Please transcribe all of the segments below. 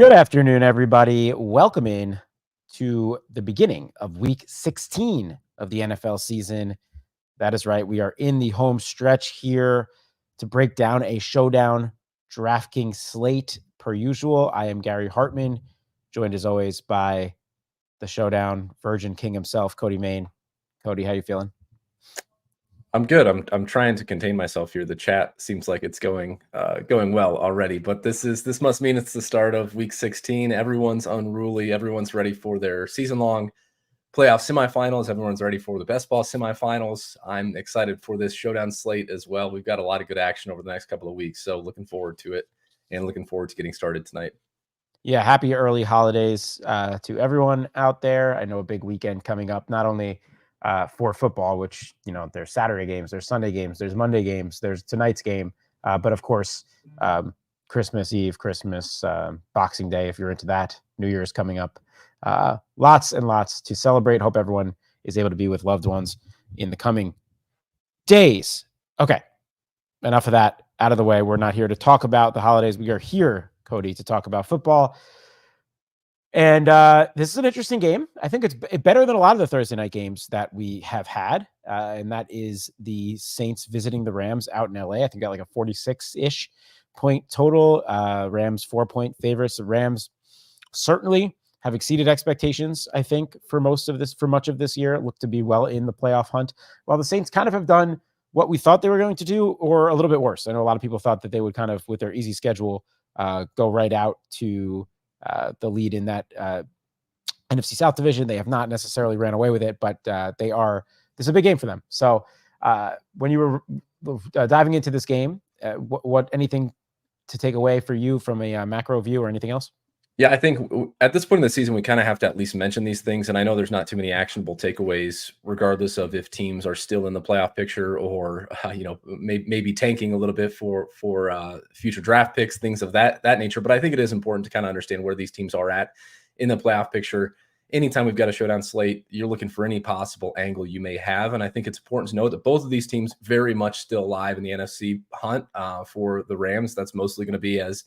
Good afternoon, everybody. Welcome in to the beginning of week 16 of the NFL season. That is right. We are in the home stretch here to break down a Showdown DraftKings slate. Per usual, I am Gary Hartman, joined as always by the Showdown Virgin King himself, Cody Main. Cody, how you feeling? I'm good. I'm trying to contain myself here. The chat seems like it's going well already, but this must mean it's the start of week 16. Everyone's unruly. Everyone's ready for their season-long playoff semifinals. Everyone's ready for the best ball semifinals. I'm excited for this Showdown slate as well. We've got a lot of good action over the next couple of weeks, so looking forward to it and looking forward to getting started tonight. Yeah, happy early holidays to everyone out there. I know a big weekend coming up, not only for football, which, there's Saturday games, there's Sunday games, there's Monday games, there's tonight's game, but of course, Christmas Eve, Christmas, Boxing Day, if you're into that. New Year's coming up. Lots and lots to celebrate. Hope everyone is able to be with loved ones in the coming days. Okay, enough of that out of the way. We're not here to talk about the holidays. We are here, Cody, to talk about football. And this is an interesting game. I think it's better than a lot of the Thursday night games that we have had. And that is the Saints visiting the Rams out in LA. I think got like a 46-ish point total. Rams 4-point favorites. The Rams certainly have exceeded expectations, I think, for much of this year. Look to be well in the playoff hunt, while the Saints kind of have done what we thought they were going to do, or a little bit worse. I know a lot of people thought that they would kind of, with their easy schedule, go right out to the lead in that NFC South division. They have not necessarily ran away with it, but this is a big game for them. So when you were diving into this game, what anything to take away for you from a macro view or anything else? Yeah, I think at this point in the season, we kind of have to at least mention these things. And I know there's not too many actionable takeaways, regardless of if teams are still in the playoff picture or, maybe tanking a little bit for future draft picks, things of that nature. But I think it is important to kind of understand where these teams are at in the playoff picture. Anytime we've got a Showdown slate, you're looking for any possible angle you may have. And I think it's important to know that both of these teams very much still alive in the NFC hunt. For the Rams, that's mostly going to be as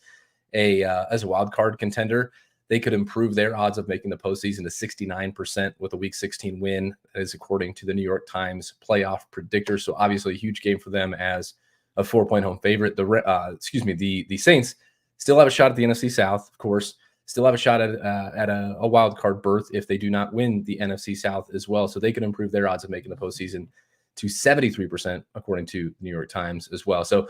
a wild card contender. They could improve their odds of making the postseason to 69% with a Week 16 win, as according to the New York Times playoff predictor. So obviously a huge game for them as a 4-point home favorite. The Saints still have a shot at the NFC South, of course. Still have a shot at a wild card berth if they do not win the NFC South as well. So they can improve their odds of making the postseason to 73%, according to the New York Times as well. So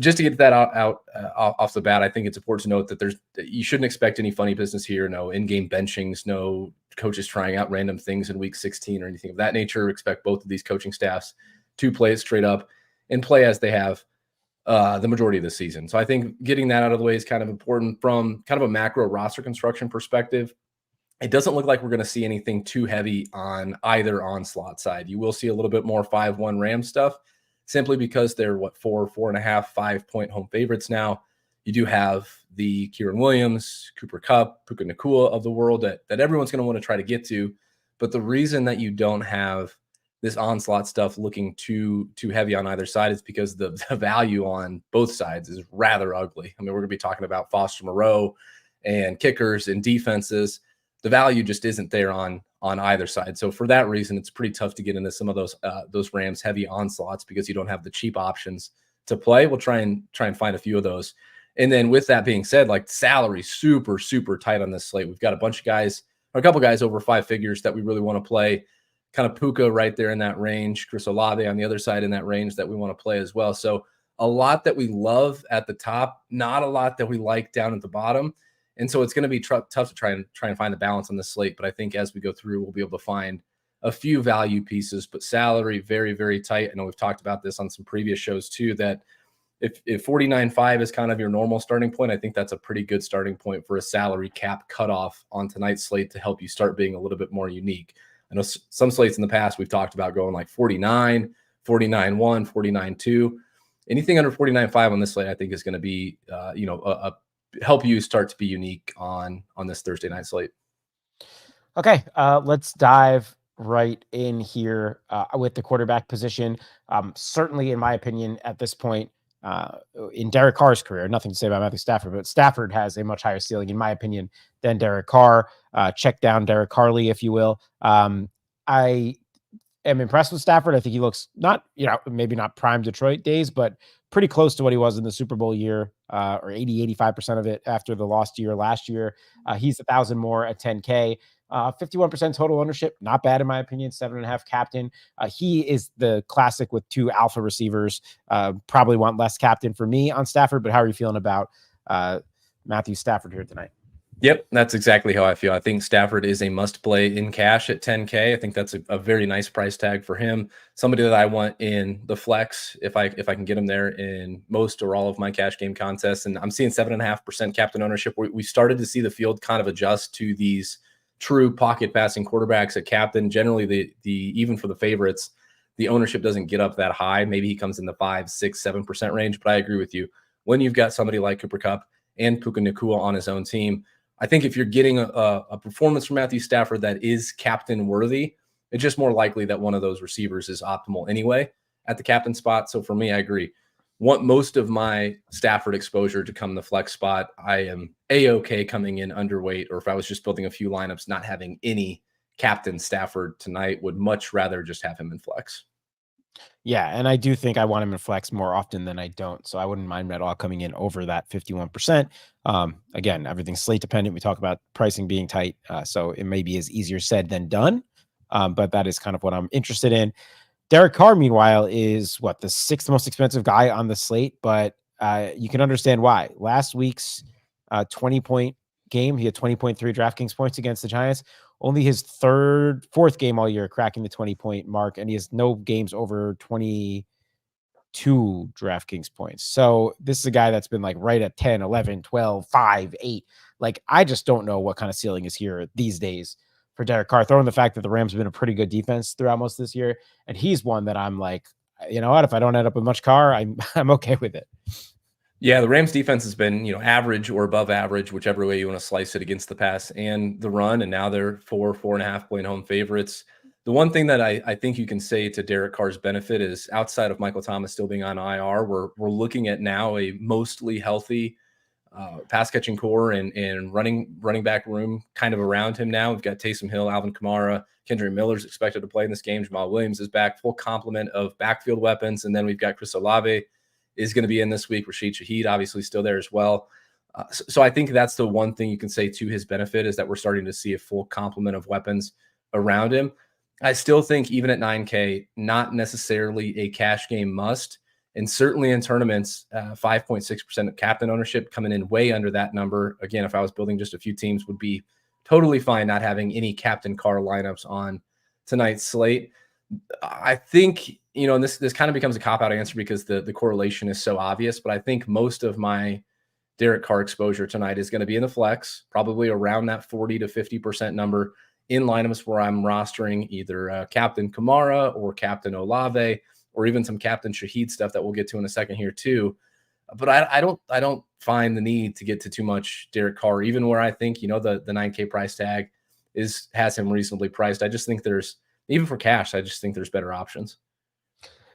just to get that out off the bat, I think it's important to note that you shouldn't expect any funny business here. No in-game benchings, no coaches trying out random things in Week 16 or anything of that nature. Expect both of these coaching staffs to play it straight up and play as they have the majority of the season. So I think getting that out of the way is kind of important from kind of a macro roster construction perspective. It doesn't look like we're going to see anything too heavy on either onslaught side. You will see a little bit more 5-1 Ram stuff, simply because they're 4.5, 5-point home favorites now. You do have the Kieran Williams, Cooper Kupp, Puka Nacua of the world that everyone's going to want to try to get to. But the reason that you don't have this onslaught stuff looking too heavy on either side is because the value on both sides is rather ugly. I mean, we're going to be talking about Foster Moreau and kickers and defenses. The value just isn't there on either side. So for that reason, it's pretty tough to get into some of those Rams heavy onslaughts because you don't have the cheap options to play. We'll try and find a few of those. And then with that being said, like salary super, super tight on this slate. We've got a couple guys over 5 figures that we really want to play. Kind of Puka right there in that range. Chris Olave on the other side in that range that we want to play as well. So a lot that we love at the top, not a lot that we like down at the bottom. And so it's going to be tough to try and find the balance on this slate. But I think as we go through, we'll be able to find a few value pieces, but salary very, very tight. I know we've talked about this on some previous shows too, that if 49.5 is kind of your normal starting point, I think that's a pretty good starting point for a salary cap cutoff on tonight's slate to help you start being a little bit more unique. I know some slates in the past we've talked about going like 49, 49.1, 49.2. Anything under 49.5 on this slate, I think is going to be, help you start to be unique on this Thursday night slate. Okay, let's dive right in here with the quarterback position. Certainly, in my opinion, at this point, in Derek Carr's career. Nothing to say about Matthew Stafford, but Stafford has a much higher ceiling, in my opinion, than Derek Carr. Check down Derek Carly, if you will. I am impressed with Stafford. I think he looks not, maybe not prime Detroit days, but pretty close to what he was in the Super Bowl year, or 85% of it after the lost year last year. He's 1,000 more at 10K. 51% total ownership, not bad in my opinion. 7.5 captain. He is the classic with 2 alpha receivers. Probably want less captain for me on Stafford, but how are you feeling about Matthew Stafford here tonight? Yep, that's exactly how I feel. I think Stafford is a must play in cash at 10K. I think that's a very nice price tag for him. Somebody that I want in the flex if I can get him there in most or all of my cash game contests. And I'm seeing 7.5% captain ownership. We started to see the field kind of adjust to these true pocket passing quarterbacks at captain. Generally, the even for the favorites, the ownership doesn't get up that high. Maybe he comes in the 5, 6, 7% range. But I agree with you. When you've got somebody like Cooper Kupp and Puka Nacua on his own team, I think if you're getting a performance from Matthew Stafford that is captain worthy, it's just more likely that one of those receivers is optimal anyway at the captain spot. So for me, I agree. Want most of my Stafford exposure to come the flex spot. I am A-OK coming in underweight, or if I was just building a few lineups, not having any captain Stafford tonight, would much rather just have him in flex. Yeah, and I do think I want him in flex more often than I don't. So I wouldn't mind at all coming in over that 51%. Again, everything's slate dependent. We talk about pricing being tight. So it maybe is easier said than done. But that is kind of what I'm interested in. Derek Carr, meanwhile, is what, the 6th most expensive guy on the slate, but you can understand why. Last week's 20-point game, he had 20.3 DraftKings points against the Giants. Only his 4th game all year cracking the 20-point mark, and he has no games over 22 DraftKings points. So this is a guy that's been like right at 10, 11, 12, 5, 8. Like, I just don't know what kind of ceiling is here these days for Derek Carr, throwing the fact that the Rams have been a pretty good defense throughout most of this year. And he's one that I'm like, you know what, if I don't end up with much Carr, I'm okay with it. Yeah, the Rams defense has been, average or above average, whichever way you want to slice it, against the pass and the run. And now they're 4.5 point home favorites. The one thing that I think you can say to Derek Carr's benefit is, outside of Michael Thomas still being on IR, we're looking at now a mostly healthy pass catching core and running back room kind of around him now. We've got Taysom Hill, Alvin Kamara, Kendrick Miller's expected to play in this game. Jamal Williams is back, full complement of backfield weapons. And then we've got Chris Olave is going to be in this week. Rashid Shaheed obviously still there as well. So I think that's the one thing you can say to his benefit, is that we're starting to see a full complement of weapons around him. I still think even at 9K, not necessarily a cash game must. And certainly in tournaments, 5.6% of captain ownership, coming in way under that number. Again, if I was building just a few teams, would be totally fine not having any captain Carr lineups on tonight's slate. I think, and this kind of becomes a cop-out answer because the correlation is so obvious, but I think most of my Derek Carr exposure tonight is going to be in the flex, probably around that 40 to 50% number, in lineups where I'm rostering either Captain Kamara or Captain Olave, or even some Captain Shaheed stuff that we'll get to in a second here too. But I don't find the need to get to too much Derek Carr, even where I think, the 9K price tag has him reasonably priced. I just think even for cash, I just think there's better options.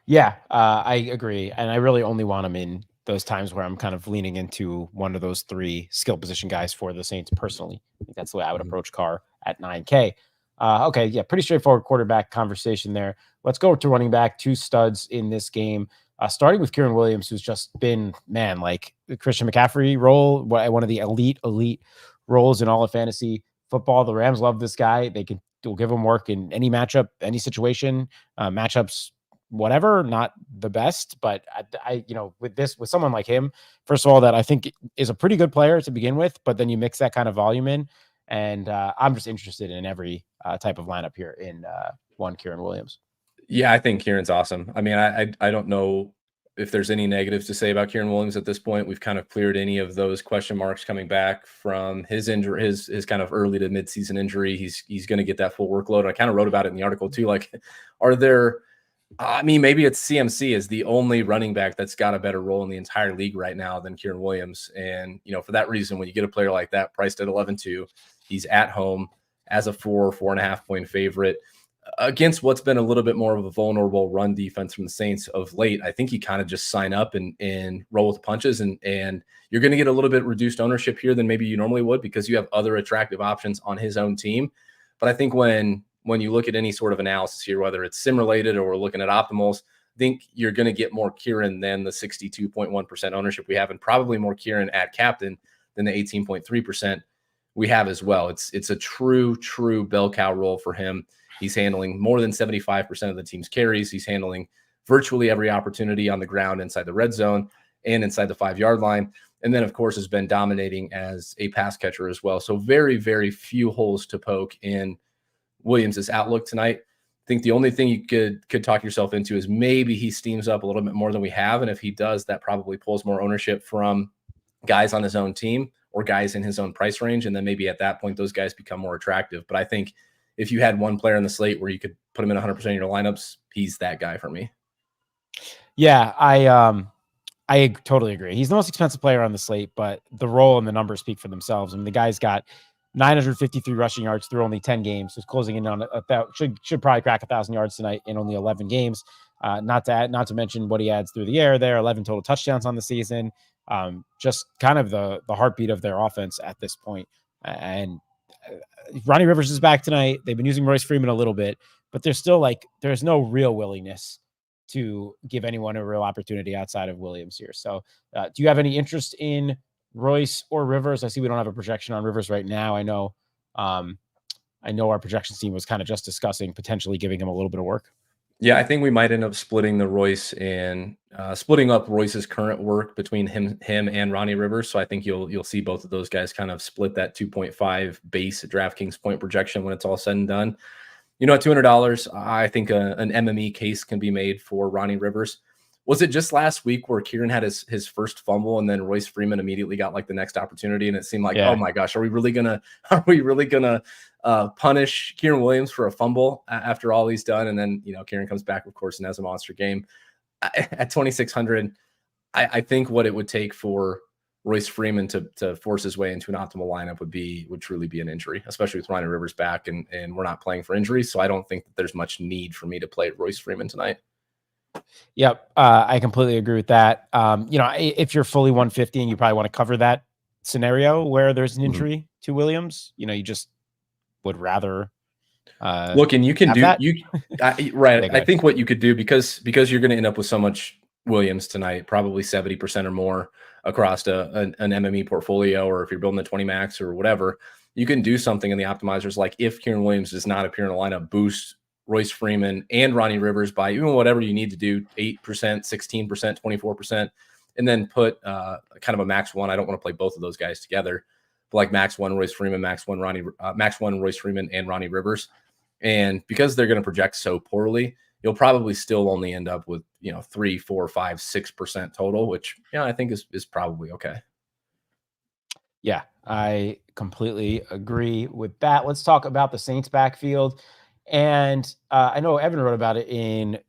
Yeah, I agree. And I really only want him in those times where I'm kind of leaning into one of those 3 skill position guys for the Saints personally. I think that's the way I would approach Carr at 9K. Okay, yeah, pretty straightforward quarterback conversation there. Let's go to running back, 2 studs in this game, starting with Kieran Williams, who's just been, like the Christian McCaffrey role, one of the elite roles in all of fantasy football. The Rams love this guy. They'll give him work in any matchup, any situation, matchups, whatever. Not the best, but I with someone like him, first of all, that I think is a pretty good player to begin with, but then you mix that kind of volume in, and I'm just interested in every type of lineup here in one Kieran Williams. Yeah, I think Kieran's awesome. I mean, I don't know if there's any negatives to say about Kieran Williams at this point. We've kind of cleared any of those question marks coming back from his injury, his kind of early to mid-season injury. He's going to get that full workload. I kind of wrote about it in the article too. Like, maybe it's CMC is the only running back that's got a better role in the entire league right now than Kieran Williams. And, for that reason, when you get a player like that priced at 11.2, he's at home as a 4.5 point favorite. against what's been a little bit more of a vulnerable run defense from the Saints of late, I think you kind of just sign up and roll with the punches, and you're going to get a little bit reduced ownership here than maybe you normally would because you have other attractive options on his own team. But I think when you look at any sort of analysis here, whether it's sim related or we're looking at optimals, I think you're going to get more Kieran than the 62.1% ownership we have, and probably more Kieran at captain than the 18.3% we have as well. It's a true bell cow role for him. He's handling more than 75% of the team's carries. He's handling virtually every opportunity on the ground inside the red zone and inside the 5-yard line. And then, of course, has been dominating as a pass catcher as well. So very, very few holes to poke in Williams' outlook tonight. I think the only thing you could talk yourself into is maybe he steams up a little bit more than we have. And if he does, that probably pulls more ownership from guys on his own team or guys in his own price range. And then maybe at that point, those guys become more attractive. But I think if you had one player in the slate where you could put him in 100% of your lineups, he's that guy for me. Yeah, I totally agree. He's the most expensive player on the slate, but the role and the numbers speak for themselves. I mean, the guy's got 953 rushing yards through only 10 games. He's closing in on about should probably crack 1,000 yards tonight in only 11 games. Not to mention what he adds through the air there. 11 total touchdowns on the season. Just kind of the heartbeat of their offense at this point. And Ronnie Rivers is back tonight. They've been using Royce Freeman a little bit, but there's no real willingness to give anyone a real opportunity outside of Williams here. So do you have any interest in Royce or Rivers? I see we don't have a projection on Rivers right now. I know our projections team was kind of just discussing potentially giving him a little bit of work. Yeah, I think we might end up splitting the Royce and splitting up Royce's current work between him and Ronnie Rivers. So I think you'll see both of those guys kind of split that 2.5 base DraftKings point projection when it's all said and done. At $200, I think an MME case can be made for Ronnie Rivers. Was it just last week where Kieran had his first fumble and then Royce Freeman immediately got like the next opportunity, and it seemed like, oh my gosh, are we really gonna punish Kieran Williams for a fumble after all he's done? And then Kieran comes back, of course, and has a monster game. At 2,600, I think what it would take for Royce Freeman to force his way into an optimal lineup would truly be an injury, especially with Ronnie Rivers back, and we're not playing for injuries. So I don't think that there's much need for me to play Royce Freeman tonight. Yep. I completely agree with that. If you're fully 150 and you probably want to cover that scenario where there's an injury to Williams, you just would rather look, and you can do that. Right. I think what you could do, because you're going to end up with so much Williams tonight, probably 70% or more across an MME portfolio, or if you're building a 20 max or whatever, you can do something in the optimizers. Like if Kieran Williams does not appear in a lineup, boost Royce Freeman and Ronnie Rivers by even whatever you need to do, 8%, 16%, 24%, and then put kind of a max one. I don't want to play both of those guys together, but like max one Royce Freeman, max one Royce Freeman and Ronnie Rivers. And because they're going to project so poorly, you'll probably still only end up with 3, 4, 5, 6% total, which I think is probably okay. Yeah, I completely agree with that. Let's talk about the Saints backfield. And I know Evan wrote about it in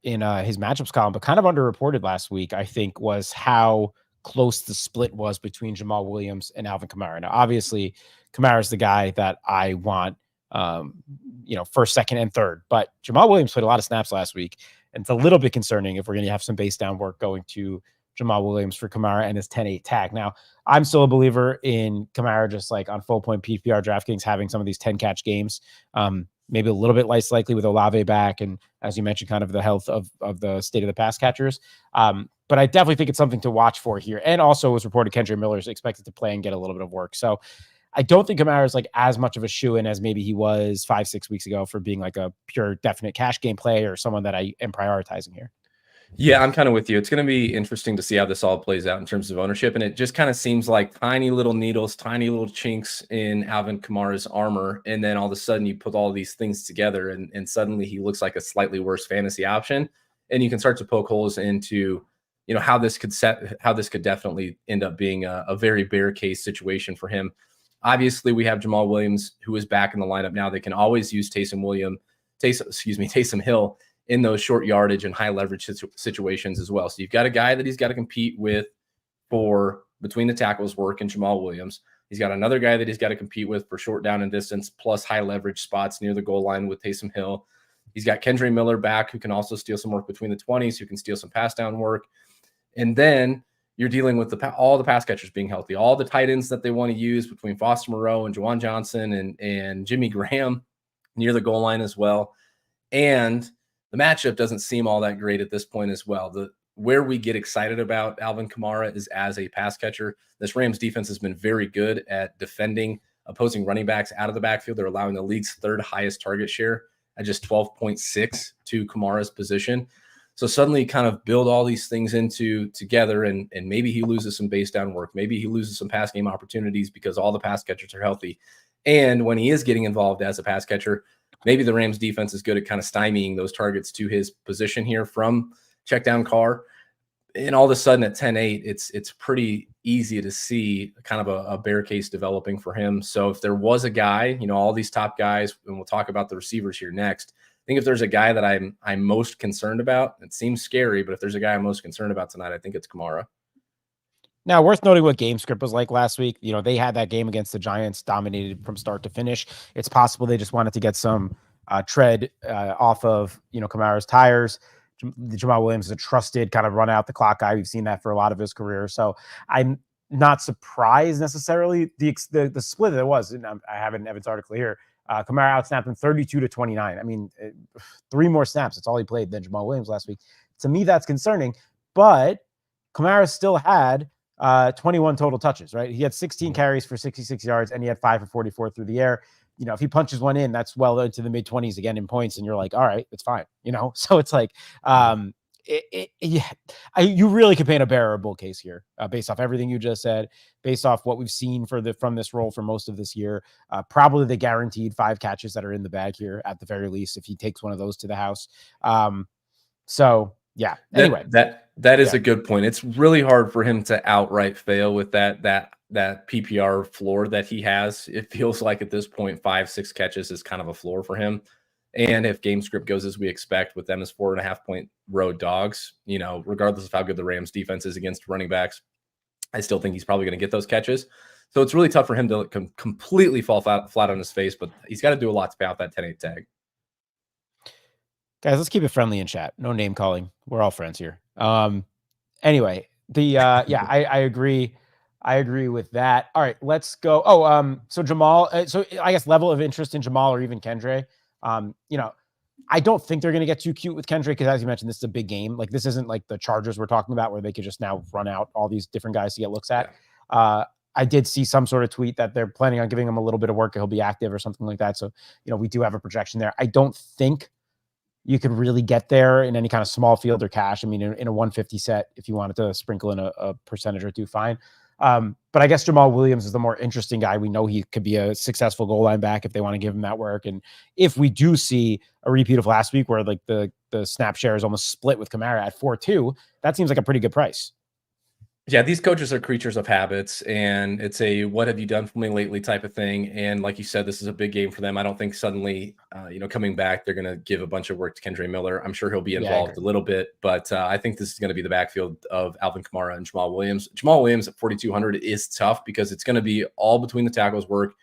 his matchups column, but kind of underreported last week, I think, was how close the split was between Jamal Williams and Alvin Kamara. Now, obviously, Kamara is the guy that I want, first, second, and third. But Jamal Williams played a lot of snaps last week, and it's a little bit concerning if we're going to have some base down work going to Jamal Williams for Kamara and his 10-8 tag. Now, I'm still a believer in Kamara, just like on full point PPR DraftKings, having some of these 10 catch games. Maybe a little bit less likely with Olave back, and as you mentioned, kind of the health of the state of the pass catchers. But I definitely think it's something to watch for here. And also, it was reported Kendra Miller is expected to play and get a little bit of work. So I don't think Kamara is like as much of a shoo-in as maybe he was 5-6 weeks ago for being like a pure definite cash game play or someone that I am prioritizing here. Yeah, I'm kind of with you. It's going to be interesting to see how this all plays out in terms of ownership. And it just kind of seems like tiny little needles, tiny little chinks in Alvin Kamara's armor. And then all of a sudden you put all these things together and suddenly he looks like a slightly worse fantasy option. And you can start to poke holes into, how this could definitely end up being a very bear case situation for him. Obviously, we have Jamal Williams, who is back in the lineup now. They can always use Taysom Hill in those short yardage and high leverage situations as well. So you've got a guy that he's got to compete with for between the tackles work and Jamal Williams. He's got another guy that he's got to compete with for short down and distance, plus high leverage spots near the goal line with Taysom Hill. He's got Kendre Miller back, who can also steal some work between the 20s, who can steal some pass down work. And then you're dealing with all the pass catchers being healthy, all the tight ends that they want to use between Foster Moreau and Juwan Johnson and Jimmy Graham near the goal line as well. And the matchup doesn't seem all that great at this point as well. Where we get excited about Alvin Kamara is as a pass catcher. This Rams defense has been very good at defending opposing running backs out of the backfield. They're allowing the league's third highest target share at just 12.6 to Kamara's position. So suddenly kind of build all these things together, and maybe he loses some base down work. Maybe he loses some pass game opportunities because all the pass catchers are healthy. And when he is getting involved as a pass catcher, maybe the Rams defense is good at kind of stymieing those targets to his position here from check down Carr. And all of a sudden at 10-8, it's pretty easy to see kind of a bear case developing for him. So if there was a guy, all these top guys, and we'll talk about the receivers here next, I think if there's a guy that I'm most concerned about, it seems scary, but if there's a guy I'm most concerned about tonight, I think it's Kamara. Now, worth noting what game script was like last week. They had that game against the Giants dominated from start to finish. It's possible they just wanted to get some tread off of, Kamara's tires. Jamal Williams is a trusted kind of run out the clock guy. We've seen that for a lot of his career. So I'm not surprised necessarily. The split that was, and I have an Evans article here. Kamara outsnapped him 32-29. I mean, 3 more snaps. That's all he played than Jamal Williams last week. To me, that's concerning. But Kamara still had 21 total touches, right? He had 16 carries for 66 yards, and he had 5 for 44 through the air. If he punches one in, that's well into the mid-20s again in points, and you're like, all right, it's fine. So it's like, you really could paint a bear or bull case here based off everything you just said, based off what we've seen from this role for most of this year. Probably the guaranteed 5 catches that are in the bag here at the very least, if he takes one of those to the house. So yeah. Anyway, that is a good point. It's really hard for him to outright fail with that PPR floor that he has. It feels like at this point, 5-6 catches is kind of a floor for him. And if game script goes as we expect with them as 4.5 point road dogs, regardless of how good the Rams defense is against running backs, I still think he's probably going to get those catches. So it's really tough for him to completely fall flat on his face, but he's got to do a lot to pay off that 10-8 tag. Guys, let's keep it friendly in chat. No name calling. We're all friends here. Anyway, I agree. I agree with that. All right, let's go. So Jamal, so I guess level of interest in Jamal or even Kendre. I don't think they're going to get too cute with Kendre because, as you mentioned, this is a big game. Like, this isn't like the Chargers we're talking about where they could just now run out all these different guys to get looks at. I did see some sort of tweet that they're planning on giving him a little bit of work. He'll be active or something like that. So, we do have a projection there. I don't think you could really get there in any kind of small field or cash. I mean, in a 150 set, if you wanted to sprinkle in a percentage or two, fine. But I guess Jamal Williams is the more interesting guy. We know he could be a successful goal line back if they want to give him that work. And if we do see a repeat of last week where like the snap share is almost split with Kamara at 4-2, that seems like a pretty good price. Yeah, these coaches are creatures of habits, and it's a what have you done for me lately type of thing. And like you said, this is a big game for them. I don't think suddenly, coming back, they're going to give a bunch of work to Kendre Miller. I'm sure he'll be involved a little bit, but I think this is going to be the backfield of Alvin Kamara and Jamal Williams. Jamal Williams at 4,200 is tough because it's going to be all between the tackles work.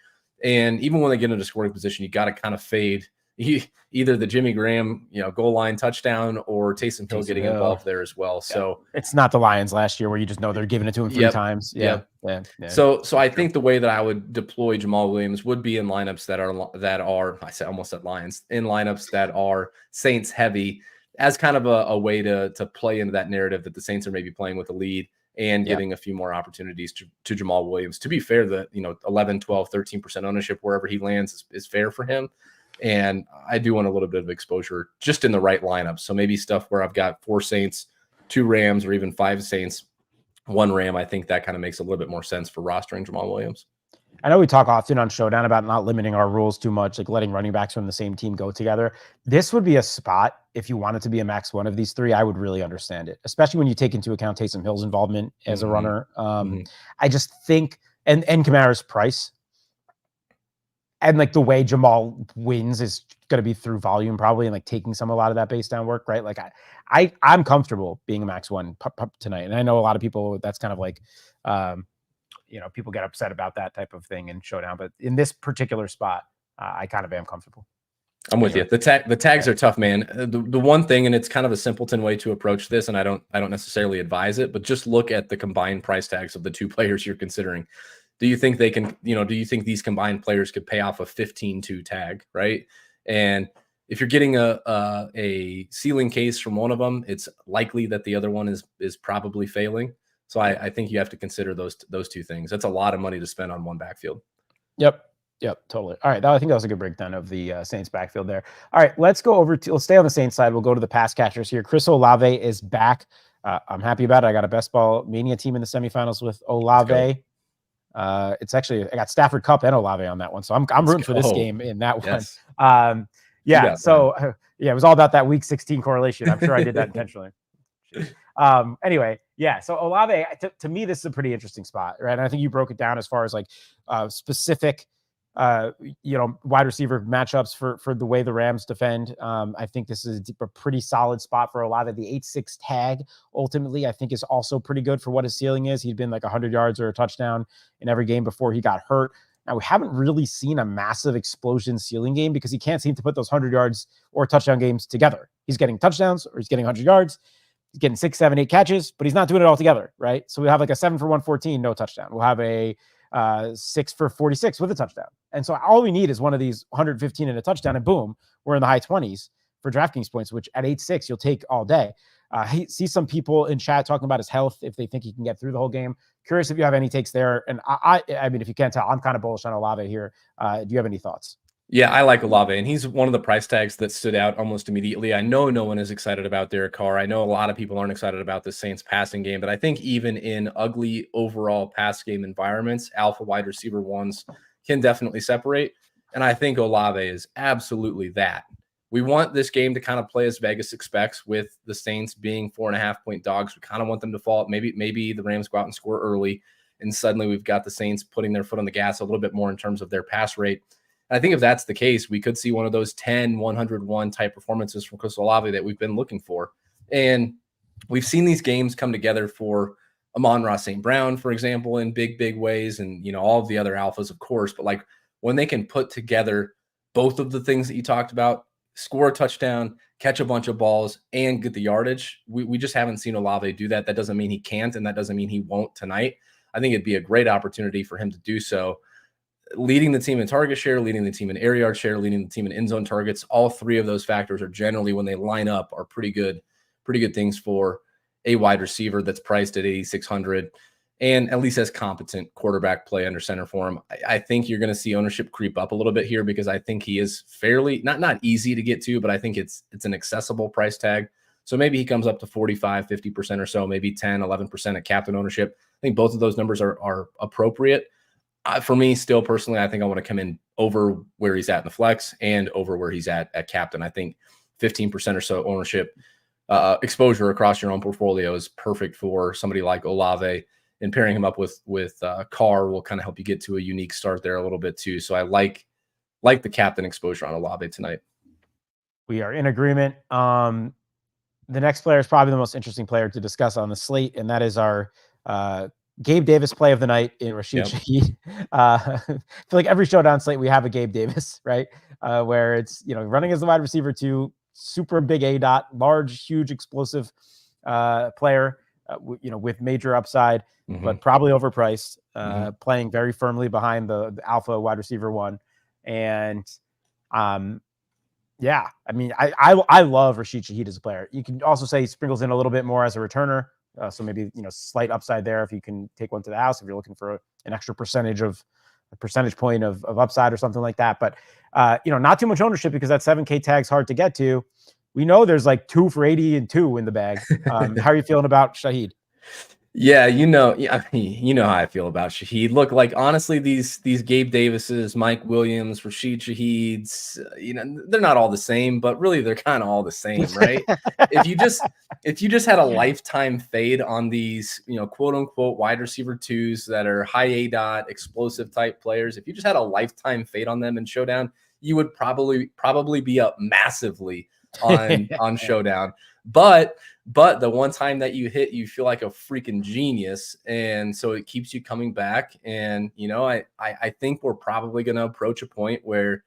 And even when they get into scoring position, you got to kind of fade either the Jimmy Graham, goal line touchdown or Taysom Hill getting involved there as well. Yeah. So it's not the Lions last year where you just know they're giving it to him 3 times. Yeah. So I think the way that I would deploy Jamal Williams would be in lineups that are I said almost at Lions, in lineups that are Saints heavy as kind of a way to play into that narrative that the Saints are maybe playing with a lead and giving a few more opportunities to Jamal Williams. To be fair, the 11, 12, 13% ownership wherever he lands is fair for him. And I do want a little bit of exposure just in the right lineup. So maybe stuff where I've got 4 Saints, 2 Rams, or even 5 Saints, 1 Ram. I think that kind of makes a little bit more sense for rostering Jamal Williams. I know we talk often on Showdown about not limiting our rules too much, like letting running backs from the same team go together. This would be a spot if you wanted to be a max one of these 3. I would really understand it, especially when you take into account Taysom Hill's involvement as a runner. I just think, and Kamara's price. And like the way Jamal wins is going to be through volume probably, and like taking a lot of that base down work, right? Like I'm comfortable being a max one tonight. And I know a lot of people, that's kind of like, people get upset about that type of thing in Showdown. But in this particular spot, I kind of am comfortable. I'm with you. The tags are tough, man. The one thing, and it's kind of a simpleton way to approach this, and I don't necessarily advise it, but just look at the combined price tags of the two players you're considering. Do you think they can, do you think these combined players could pay off a 15-2 tag, right? And if you're getting a ceiling case from one of them, it's likely that the other one is probably failing. So I think you have to consider those two things. That's a lot of money to spend on one backfield. Yep, totally. All right, I think that was a good breakdown of the Saints backfield there. All right, let's stay on the Saints side. We'll go to the pass catchers here. Chris Olave is back. I'm happy about it. I got a best ball mania team in the semifinals with Olave. It's actually, I got Stafford Cup and Olave on that one, so I'm rooting for this game in that one. Yeah, so it was all about that week 16 correlation. I'm sure I did that intentionally. Anyway, yeah, so Olave, to me, this is a pretty interesting spot, right? And I think you broke it down as far as like specific wide receiver matchups for the way the Rams defend. I think this is a pretty solid spot for Olave. The 8.6 tag ultimately, I think, is also pretty good for what his ceiling is. He'd been like 100 yards or a touchdown in every game before he got hurt. Now, we haven't really seen a massive explosion ceiling game because he can't seem to put those 100 yards or touchdown games together. He's getting touchdowns or he's getting 100 yards. He's getting 6, 7, 8 catches, but he's not doing it all together, right? So we have like a 7 for 114, no touchdown. We'll have a 6 for 46 with a touchdown. And so all we need is one of these 115 and a touchdown, and boom, we're in the high 20s for DraftKings points, which at 8.6 you'll take all day. I see some people in chat talking about his health, if they think he can get through the whole game. Curious if you have any takes there. And I mean, if you can't tell, I'm kind of bullish on Olave here. Do you have any thoughts? Yeah, I like Olave, and he's one of the price tags that stood out almost immediately. I know no one is excited about Derek Carr. I know a lot of people aren't excited about the Saints passing game, but I think even in ugly overall pass game environments, alpha wide receiver ones can definitely separate. And I think Olave is absolutely that. We want this game to kind of play as Vegas expects, with the Saints being 4.5-point dogs. We kind of want them to fall. Maybe the Rams go out and score early, and suddenly we've got the Saints putting their foot on the gas a little bit more in terms of their pass rate. I think if that's the case, we could see one of those 10-101 type performances from Chris Olave that we've been looking for. And we've seen these games come together for Amon-Ra St. Brown, for example, in big ways, and all of the other alphas, of course. But like when they can put together both of the things that you talked about, score a touchdown, catch a bunch of balls, and get the yardage, we just haven't seen Olave do that. That doesn't mean he can't, and that doesn't mean he won't tonight. I think it'd be a great opportunity for him to do so. Leading the team in target share, leading the team in air yard share, leading the team in end zone targets, all three of those factors are generally, when they line up, are pretty good things for a wide receiver that's priced at 8,600 and at least has competent quarterback play under center for him. I think you're going to see ownership creep up a little bit here, because I think he is fairly not easy to get to, but I think it's an accessible price tag. So maybe he comes up to 45, 50% or so, maybe 10, 11% at captain ownership. I think both of those numbers are appropriate. For me, still personally, I think I want to come in over where he's at in the flex and over where he's at captain. I think 15% or so ownership exposure across your own portfolio is perfect for somebody like Olave, and pairing him up with Carr will kind of help you get to a unique start there a little bit too. So I like the captain exposure on Olave tonight. We are in agreement. The next player is probably the most interesting player to discuss on the slate, and that is our Gabe Davis play of the night in Rashid Shaheed. I feel like every Showdown slate we have a Gabe Davis, right? Where it's, running as the wide receiver 2, super big A-dot, large, huge, explosive player, with major upside, but probably overpriced, playing very firmly behind the alpha wide receiver 1. And yeah, I mean, I love Rashid Shaheed as a player. You can also say he sprinkles in a little bit more as a returner. So maybe, slight upside there if you can take one to the house, if you're looking for an extra percentage point of upside or something like that. But, not too much ownership, because that 7K tag's hard to get to. We know there's like 2 for 80 and 2 in the bag. How are you feeling about Shaheed? Yeah, you know how I feel about Shaheed. Look, like honestly, these Gabe Davises, Mike Williams, Rashid Shaheeds, they're not all the same, but really they're kind of all the same, right? if you just had a lifetime fade on these, quote unquote wide receiver 2s that are high A-dot, explosive type players, if you just had a lifetime fade on them in Showdown, you would probably be up massively on Showdown. But But the one time that you hit, you feel like a freaking genius. And so it keeps you coming back. And, I think we're probably going to approach a point where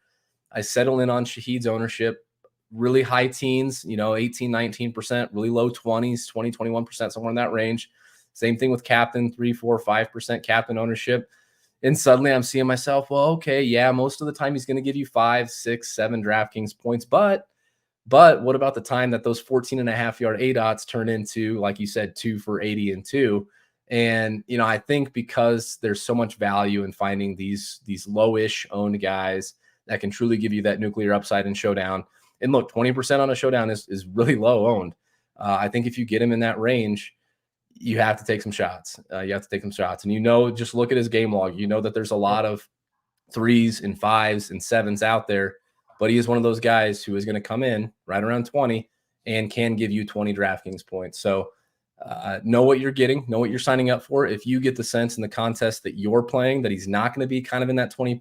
I settle in on Shaheed's ownership, really high teens, 18, 19%, really low 20s, 20, 21%, somewhere in that range. Same thing with captain, 3, 4, 5% captain ownership. And suddenly I'm seeing myself, well, okay, yeah, most of the time he's going to give you 5, 6, 7 DraftKings points. But what about the time that those 14.5-yard ADOTs turn into, like you said, 2 for 80 and 2? And, I think because there's so much value in finding these low-ish owned guys that can truly give you that nuclear upside in Showdown. And look, 20% on a Showdown is really low owned. I think if you get him in that range, you have to take some shots. And, just look at his game log. You know that there's a lot of 3s and 5s and 7s out there, but he is one of those guys who is going to come in right around 20 and can give you 20 DraftKings points. So know what you're getting, know what you're signing up for. If you get the sense in the contest that you're playing that he's not going to be kind of in that 20%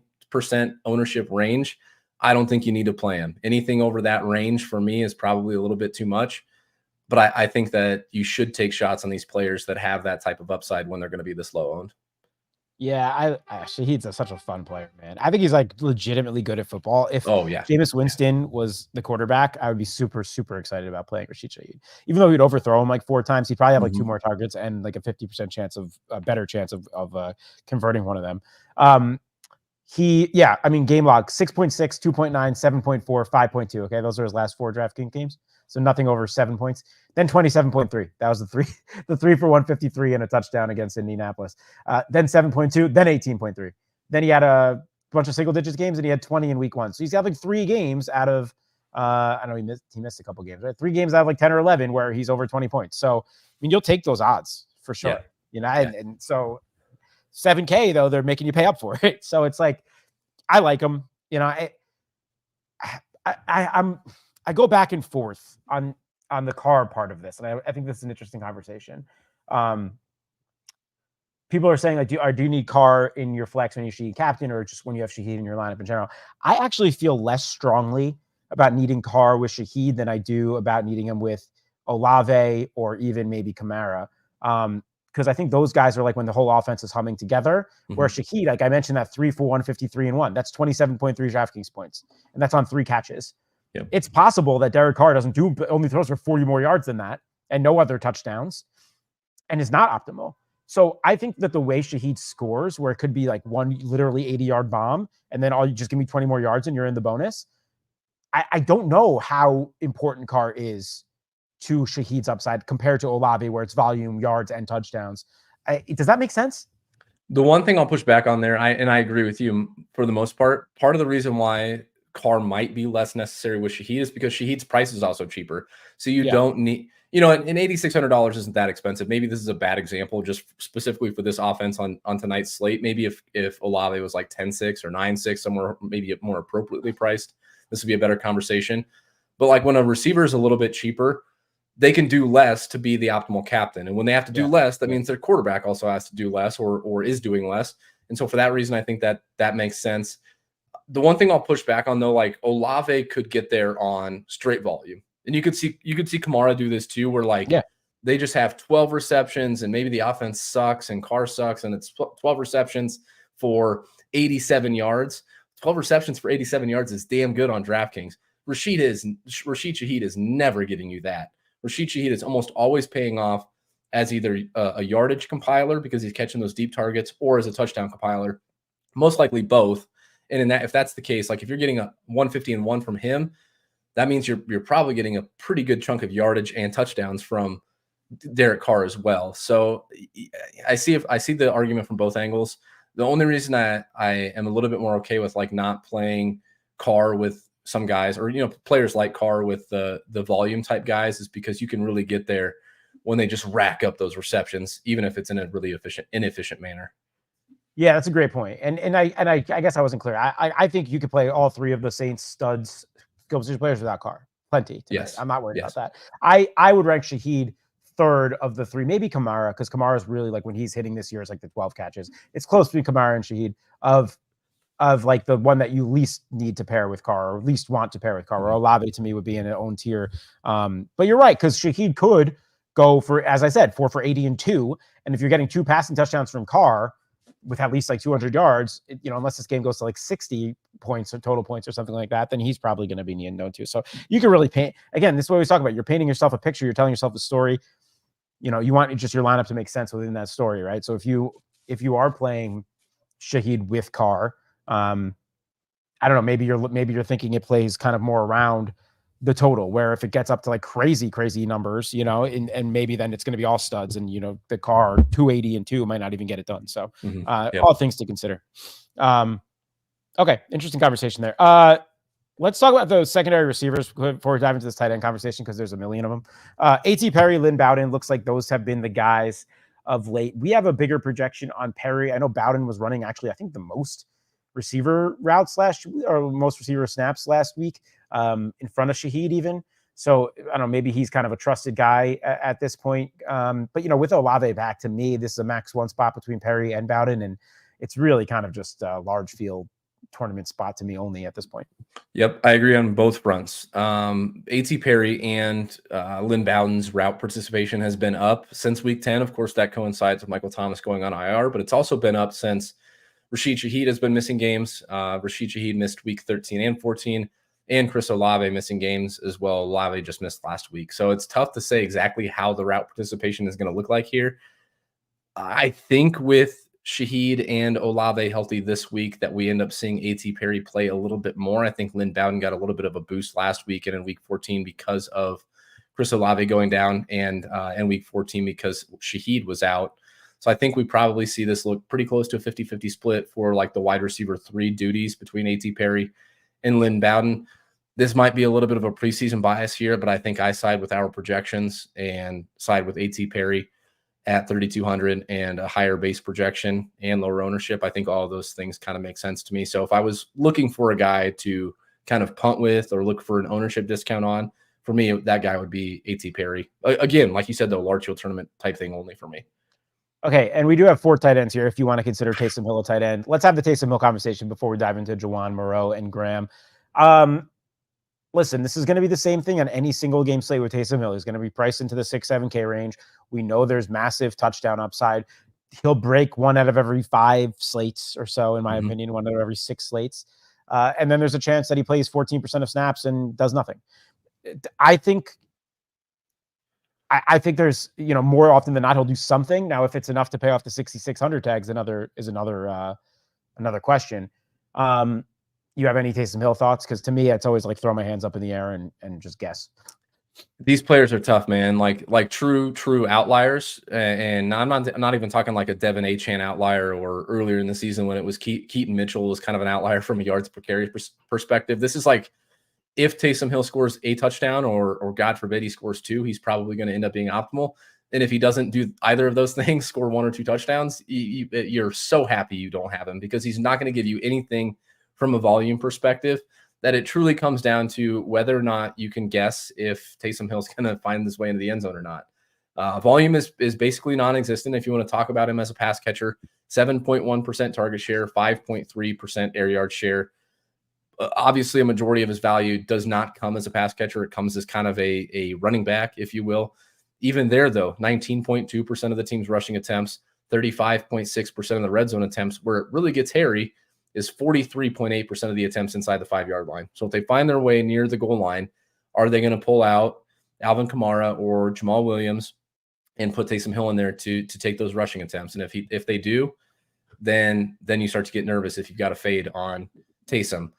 ownership range, I don't think you need to play him. Anything over that range for me is probably a little bit too much. But I think that you should take shots on these players that have that type of upside when they're going to be this low owned. Yeah, Shaheed's such a fun player, man. I think he's like legitimately good at football. If Jameis Winston was the quarterback, I would be super, super excited about playing Rashid Shaheed. Even though he'd overthrow him like 4 times, he'd probably have like 2 more targets and like a 50% chance of a better chance of converting one of them. Game log 6.6, 2.9, 7.4, 5.2. Okay, those are his last 4 DraftKings games. So nothing over 7 points. Then 27.3. That was the 3 for 153 and a touchdown against Indianapolis. Then 7.2, then 18.3. Then he had a bunch of single digits games and he had 20 in week 1. So he's got like 3 games out of he missed a couple games, right? 3 games out of like 10 or 11 where he's over 20 points. So you'll take those odds for sure. And so 7K though, they're making you pay up for it. So it's like, I like him. I go back and forth on the car part of this. And I think this is an interesting conversation. People are saying like, do you need Carr in your flex when you Shaheed captain or just when you have Shaheed in your lineup in general? I actually feel less strongly about needing Carr with Shaheed than I do about needing him with Olave or even maybe Kamara. Because I think those guys are like when the whole offense is humming together. Where Shaheed, like I mentioned, that 3 for 153 and 1, that's 27.3 DraftKings points, and that's on 3 catches. Yep. It's possible that Derek Carr only throws for 40 more yards than that, and no other touchdowns, and is not optimal. So I think that the way Shaheed scores, where it could be like one literally 80-yard bomb, and then you just give me 20 more yards and you're in the bonus. I don't know how important Carr is to Shaheed's upside compared to Olave, where it's volume, yards, and touchdowns. Does that make sense? The one thing I'll push back on there, I agree with you for the most part. Part of the reason why Carr might be less necessary with Shaheed is because Shaheed's price is also cheaper. So you don't need, and $8,600 isn't that expensive. Maybe this is a bad example just specifically for this offense on tonight's slate. Maybe if Olave was like 10.6 or 9.6, somewhere maybe more appropriately priced, this would be a better conversation. But like when a receiver is a little bit cheaper, they can do less to be the optimal captain. And when they have to do less, that means their quarterback also has to do less or is doing less. And so for that reason, I think that makes sense. The one thing I'll push back on though, like Olave could get there on straight volume. And you could see Kamara do this too, where they just have 12 receptions and maybe the offense sucks and Carr sucks and it's 12 receptions for 87 yards. 12 receptions for 87 yards is damn good on DraftKings. Rashid Shaheed is never getting you that. Rashid Shaheed is almost always paying off as either a yardage compiler because he's catching those deep targets or as a touchdown compiler, most likely both. And if that's the case, like if you're getting a 150 and 1 from him, that means you're probably getting a pretty good chunk of yardage and touchdowns from Derek Carr as well. So I see the argument from both angles. The only reason I am a little bit more okay with like not playing Carr with some guys or players like Carr with the volume type guys is because you can really get there when they just rack up those receptions, even if it's in a really inefficient manner. Yeah, that's a great point. And I guess I wasn't clear. I think you could play all 3 of the Saints studs skill position players without Carr. Plenty. Yes. I'm not worried about that. I would rank Shaheed 3rd of the 3, maybe Kamara, because Kamara is really like when he's hitting this year, it's like the 12 catches. It's close between Kamara and Shaheed of like the one that you least need to pair with Carr or least want to pair with Carr. Or Olave to me would be in an own tier. But you're right, because Shaheed could go for, as I said, 4 for 80 and 2. And if you're getting 2 passing touchdowns from Carr with at least like 200 yards, unless this game goes to like 60 points or total points or something like that, then he's probably going to be in the end zone too. So you can really paint, again, this is what we talk about. You're painting yourself a picture. You're telling yourself a story. You want just your lineup to make sense within that story, right? So if you are playing Shaheed with Carr, I don't know, maybe you're thinking it plays kind of more around the total, where if it gets up to like crazy numbers, and maybe then it's going to be all studs, and the Carr 280 and 2 might not even get it done. So all things to consider. Okay, interesting conversation there. Let's talk about those secondary receivers before we dive into this tight end conversation, because there's a million of them. A.T. Perry, Lynn Bowden, looks like those have been the guys of late. We have a bigger projection on Perry. I know Bowden was running actually, I think, the most receiver routes most receiver snaps last week, in front of Shaheed even. So I don't know, maybe he's kind of a trusted guy at this point. But with Olave back, to me, this is a max 1 spot between Perry and Bowden, and it's really kind of just a large field tournament spot to me only at this point. Yep, I agree on both fronts. A.T. Perry and Lynn Bowden's route participation has been up since week 10. Of course, that coincides with Michael Thomas going on IR, but it's also been up since Rashid Shaheed has been missing games. Rashid Shaheed missed week 13 and 14, and Chris Olave missing games as well. Olave just missed last week. So it's tough to say exactly how the route participation is going to look like here. I think with Shaheed and Olave healthy this week, that we end up seeing A.T. Perry play a little bit more. I think Lynn Bowden got a little bit of a boost last week and in week 14 because of Chris Olave going down, and week 14 because Shaheed was out. So I think we probably see this look pretty close to a 50-50 split for like the wide receiver 3 duties between A.T. Perry and Lynn Bowden. This might be a little bit of a preseason bias here, but I think I side with our projections and side with A.T. Perry at 3,200 and a higher base projection and lower ownership. I think all of those things kind of make sense to me. So if I was looking for a guy to kind of punt with or look for an ownership discount on, for me, that guy would be A.T. Perry. Again, like you said, though, large field tournament type thing only for me. Okay, and we do have 4 tight ends here if you want to consider Taysom Hill a tight end. Let's have the Taysom Hill conversation before we dive into Jawan, Moreau, and Graham. Listen, this is going to be the same thing on any single game slate with Taysom Hill. He's going to be priced into the 6-7K range. We know there's massive touchdown upside. He'll break 1 out of every 5 slates or so, in my opinion, 1 out of every 6 slates. And then there's a chance that he plays 14% of snaps and does nothing. I think there's, more often than not, he'll do something. Now, if it's enough to pay off the 6,600 tags, is another question. You have any Taysom Hill thoughts? Because to me, it's always like throw my hands up in the air and just guess. These players are tough, man. Like true outliers. And I'm not even talking like a Devin Achane outlier, or earlier in the season when it was Keaton Mitchell was kind of an outlier from a yards per carry perspective. This is like, if Taysom Hill scores a touchdown, or God forbid he scores 2, he's probably going to end up being optimal. And if he doesn't do either of those things, score 1 or 2 touchdowns, you're so happy you don't have him, because he's not going to give you anything from a volume perspective, that it truly comes down to whether or not you can guess if Taysom Hill's going to find his way into the end zone or not. Volume is basically non-existent if you want to talk about him as a pass catcher. 7.1% target share, 5.3% air yard share. Obviously, a majority of his value does not come as a pass catcher. It comes as kind of a running back, if you will. Even there, though, 19.2% of the team's rushing attempts, 35.6% of the red zone attempts. Where it really gets hairy is 43.8% of the attempts inside the 5-yard line. So if they find their way near the goal line, are they going to pull out Alvin Kamara or Jamal Williams and put Taysom Hill in there to take those rushing attempts? And if they do, then you start to get nervous if you've got a fade on Taysom.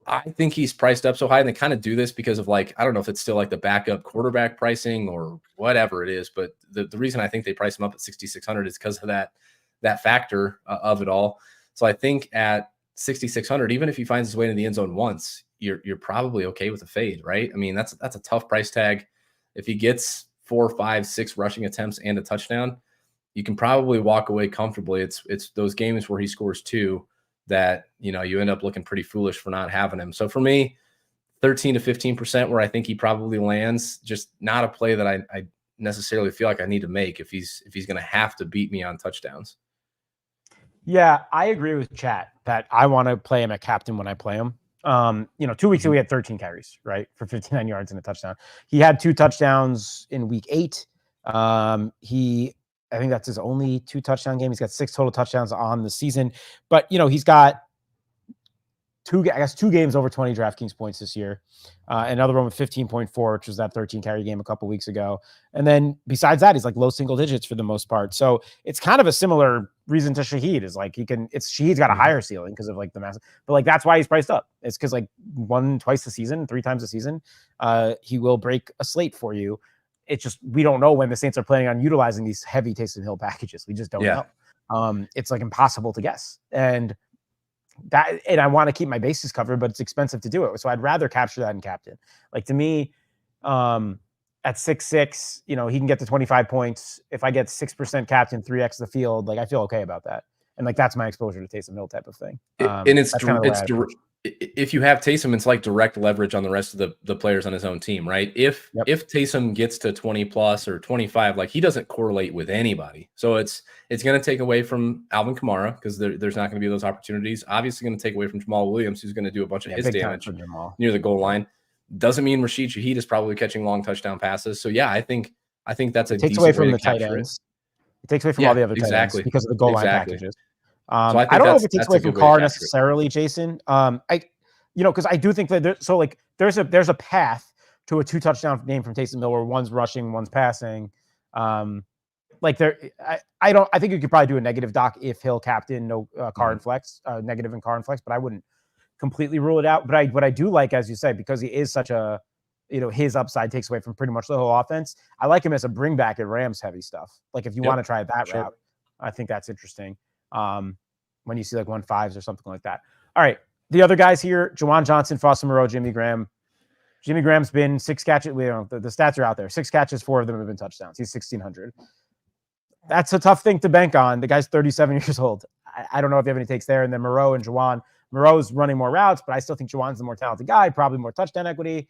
I think he's priced up so high, and they kind of do this because of, like, I don't know if it's still like the backup quarterback pricing or whatever it is, but the reason I think they price him up at 6,600 is because of that factor of it all. So I think at 6,600, even if he finds his way into the end zone once, you're probably okay with a fade, right? I mean, that's a tough price tag. If he gets 4, 5, 6 rushing attempts and a touchdown, you can probably walk away comfortably. It's those games where he scores 2 that, you end up looking pretty foolish for not having him. So for me, 13 to 15% where I think he probably lands, just not a play that I necessarily feel like I need to make if he's going to have to beat me on touchdowns. Yeah, I agree with Chat that I want to play him at captain when I play him. 2 weeks ago, he had 13 carries, right, for 59 yards and a touchdown. He had 2 touchdowns in week 8. I think that's his only 2 touchdown game. He's got 6 total touchdowns on the season, but he's got 2 games over 20 DraftKings points this year. Another one with 15.4, which was that 13 carry game a couple weeks ago. And then besides that, he's like low single digits for the most part. So it's kind of a similar reason to Shaheed is like Shaheed's got a higher ceiling because of like the massive, but like that's why he's priced up. It's because like twice a season, 3 times a season, he will break a slate for you. It's just we don't know when the Saints are planning on utilizing these heavy Taysom Hill packages. We just don't know. It's like impossible to guess. And I want to keep my bases covered, but it's expensive to do it. So I'd rather capture that in captain. Like to me, at 6'6", he can get to 25 points. If I get 6% captain, 3x the field, like I feel okay about that. And like that's my exposure to Taysom Hill type of thing. And if you have Taysom, it's like direct leverage on the rest of the players on his own team, right? If Taysom gets to 20 plus or 25, like he doesn't correlate with anybody. So it's going to take away from Alvin Kamara because there's not going to be those opportunities. Obviously going to take away from Jamal Williams, who's going to do a bunch of his damage near the goal line. Doesn't mean Rashid Shaheed is probably catching long touchdown passes. So yeah, I think that's a takes away from the tight ends. It takes away from all the other tight ends because of the goal line packages. So I don't know if it takes away from Carr necessarily, Jason. Because I do think that there's a path to a 2 touchdown game from Taysom Hill where one's rushing, one's passing. I think you could probably do a negative doc if Hill captain, no Carr and flex, negative and Carr and flex, but I wouldn't completely rule it out. But what I do like, as you say, because he is such a, his upside takes away from pretty much the whole offense. I like him as a bring back at Rams heavy stuff. Like if you want to try that route, I think that's interesting. When you see like 1.5s or something like that. All right. The other guys here, Juwan Johnson, Foster Moreau, Jimmy Graham. Jimmy Graham's been 6 catches. The stats are out there. 6 catches, 4 of them have been touchdowns. He's 1,600. That's a tough thing to bank on. The guy's 37 years old. I don't know if you have any takes there. And then Moreau and Juwan. Moreau's running more routes, but I still think Juwan's the more talented guy, probably more touchdown equity.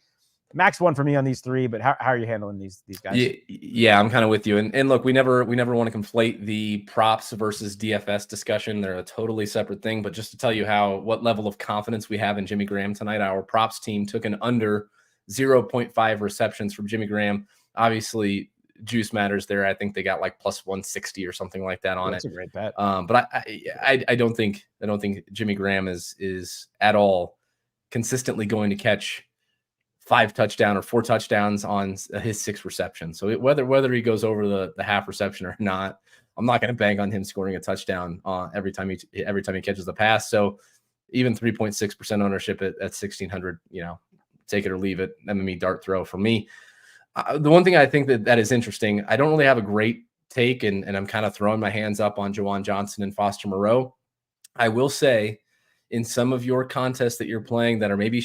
Max 1 for me on these 3, but how are you handling these guys? Yeah, I'm kind of with you. And look, we never want to conflate the props versus DFS discussion. They're a totally separate thing. But just to tell you what level of confidence we have in Jimmy Graham tonight, our props team took an under 0.5 receptions from Jimmy Graham. Obviously, juice matters there. I think they got like plus 160 or something like that on That's it. That's a great bet. But I don't think Jimmy Graham is at all consistently going to catch 5 touchdowns or 4 touchdowns on his 6 receptions. So whether he goes over the half reception or not, I'm not going to bank on him scoring a touchdown every time he catches the pass. So even 3.6% ownership at 1,600, take it or leave it. MME dart throw for me. The one thing I think that is interesting, I don't really have a great take, and I'm kind of throwing my hands up on Juwan Johnson and Foster Moreau. I will say, in some of your contests that you're playing that are maybe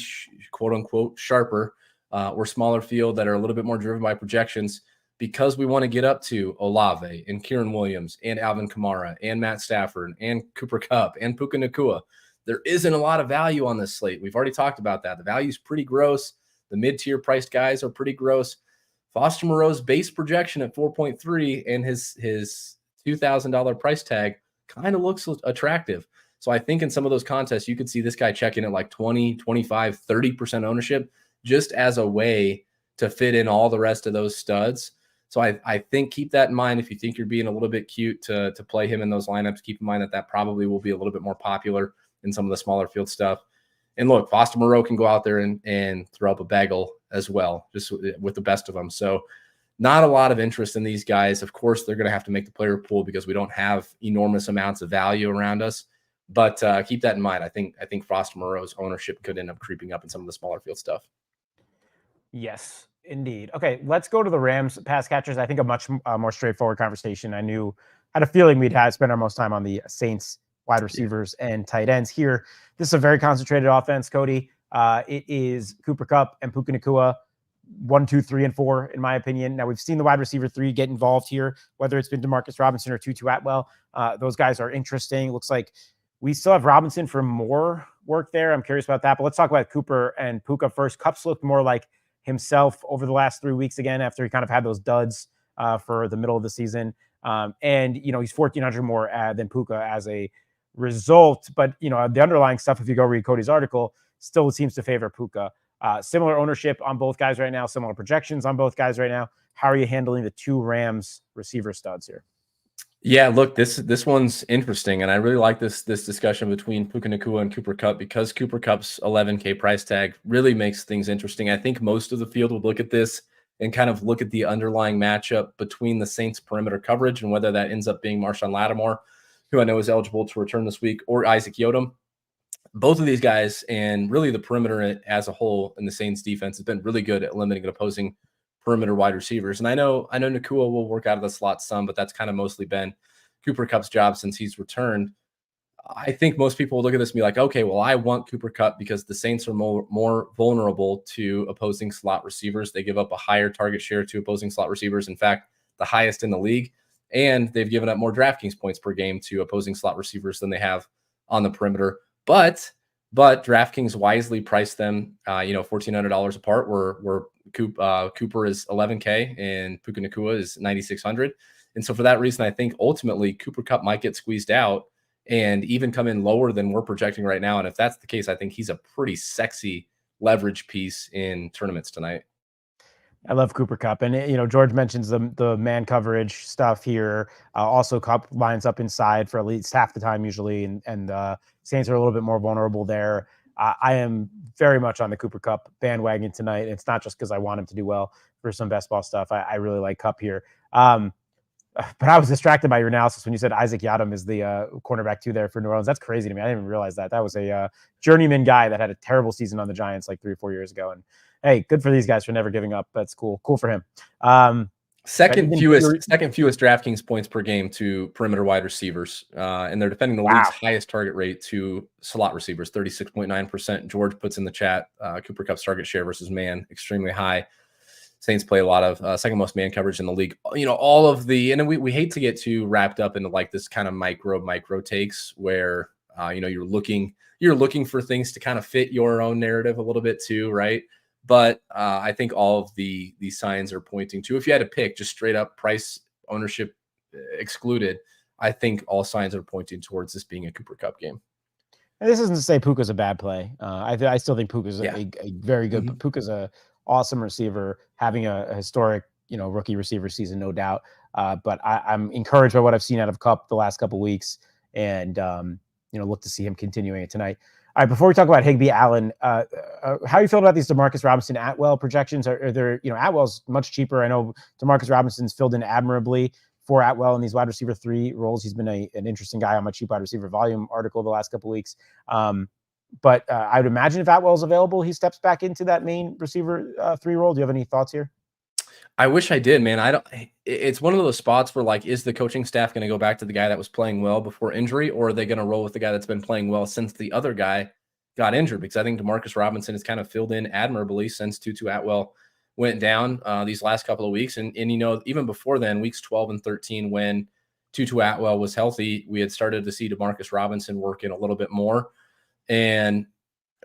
quote unquote sharper or smaller field that are a little bit more driven by projections, because we want to get up to Olave and Kieran Williams and Alvin Kamara and Matt Stafford and Cooper Kupp and Puka Nacua, there isn't a lot of value on this slate. We've already talked about that. The value is pretty gross. The mid-tier priced guys are pretty gross. Foster Moreau's base projection at 4.3 and his $2,000 price tag kind of looks attractive. So I think in some of those contests, you could see this guy check in at like 20, 25, 30% ownership just as a way to fit in all the rest of those studs. So I think keep that in mind. If you think you're being a little bit cute to play him in those lineups, keep in mind that probably will be a little bit more popular in some of the smaller field stuff. And look, Foster Moreau can go out there and throw up a bagel as well, just with the best of them. So not a lot of interest in these guys. Of course, they're going to have to make the player pool because we don't have enormous amounts of value around us. But keep that in mind. I think Foster Moreau's ownership could end up creeping up in some of the smaller field stuff. Yes, indeed. Okay, let's go to the Rams pass catchers. I think a much more straightforward conversation. Had a feeling we'd spend our most time on the Saints wide receivers and tight ends here. This is a very concentrated offense, Cody. It is Cooper Kupp and Puka Nacua, 1, 2, 3, and 4, in my opinion. Now, we've seen the wide receiver 3 get involved here, whether it's been Demarcus Robinson or Tutu Atwell. Those guys are interesting. Looks like we still have Robinson for more work there. I'm curious about that. But let's talk about Cooper and Puka first. Kupp's looked more like himself over the last 3 weeks again after he kind of had those duds for the middle of the season. And, he's 1,400 more than Puka as a result. But, the underlying stuff, if you go read Cody's article, still seems to favor Puka. Similar ownership on both guys right now, similar projections on both guys right now. How are you handling the two Rams receiver studs here? Yeah, look, this one's interesting, and I really like this discussion between Puka Nacua and Cooper Kupp, because Cooper Kupp's 11K price tag really makes things interesting. I think most of the field would look at this and kind of look at the underlying matchup between the Saints perimeter coverage and whether that ends up being Marshawn Lattimore, who I know is eligible to return this week, or Isaac Yiadom. Both of these guys, and really the perimeter as a whole in the Saints defense, has been really good at limiting opposing perimeter wide receivers. And I know Nacua will work out of the slot some, but that's kind of mostly been Cooper Kupp's job since he's returned. I think most people will look at this and be like, okay, well, I want Cooper Kupp because the Saints are more vulnerable to opposing slot receivers. They give up a higher target share to opposing slot receivers. In fact, the highest in the league. And they've given up more DraftKings points per game to opposing slot receivers than they have on the perimeter. But DraftKings wisely priced them, $1,400 apart, where Cooper is 11K and Puka Nacua is 9,600. And so for that reason, I think ultimately Cooper Kupp might get squeezed out and even come in lower than we're projecting right now. And if that's the case, I think he's a pretty sexy leverage piece in tournaments tonight. I love Cooper Kupp, and George mentions the man coverage stuff here. Also, Kupp lines up inside for at least half the time usually, and Saints are a little bit more vulnerable there. I am very much on the Cooper Kupp bandwagon tonight. It's not just because I want him to do well for some best ball stuff. I really like Kupp here. But I was distracted by your analysis when you said Isaac Yiadom is the cornerback two there for New Orleans. That's crazy to me. I didn't even realize that. That was a journeyman guy that had a terrible season on the Giants like 3 or 4 years ago. And hey, good for these guys for never giving up. That's cool. Cool for him. Second fewest DraftKings points per game to perimeter wide receivers. And they're defending the league's highest target rate to slot receivers, 36.9%. George puts in the chat, Cooper Kupp's target share versus man, extremely high. Saints play a lot of second most man coverage in the league. All of the, and we hate to get too wrapped up into like this kind of micro takes where, you're looking for things to kind of fit your own narrative a little bit too. Right. But I think all of the signs are pointing to, if you had to pick just straight up price ownership excluded, I think all signs are pointing towards this being a Cooper Kupp game. And this isn't to say Puka's a bad play. I still think Puka's a very good, but Puka's a awesome receiver, having a historic, rookie receiver season, no doubt. But I'm encouraged by what I've seen out of Kupp the last couple of weeks, and look to see him continuing it tonight. All right, before we talk about Higbee, Allen, how are you feeling about these Demarcus Robinson Atwell projections? Are there, Atwell's much cheaper. I know Demarcus Robinson's filled in admirably for Atwell in these wide receiver 3 roles. He's been an interesting guy on my cheap wide receiver volume article the last couple of weeks. But I would imagine if Atwell's available, he steps back into that main receiver 3 role. Do you have any thoughts here? I wish I did, man. It's one of those spots where, like, is the coaching staff going to go back to the guy that was playing well before injury, or are they going to roll with the guy that's been playing well since the other guy got injured? Because I think Demarcus Robinson has kind of filled in admirably since Tutu Atwell went down these last couple of weeks. And even before then, weeks 12 and 13, when Tutu Atwell was healthy, we had started to see Demarcus Robinson work in a little bit more. And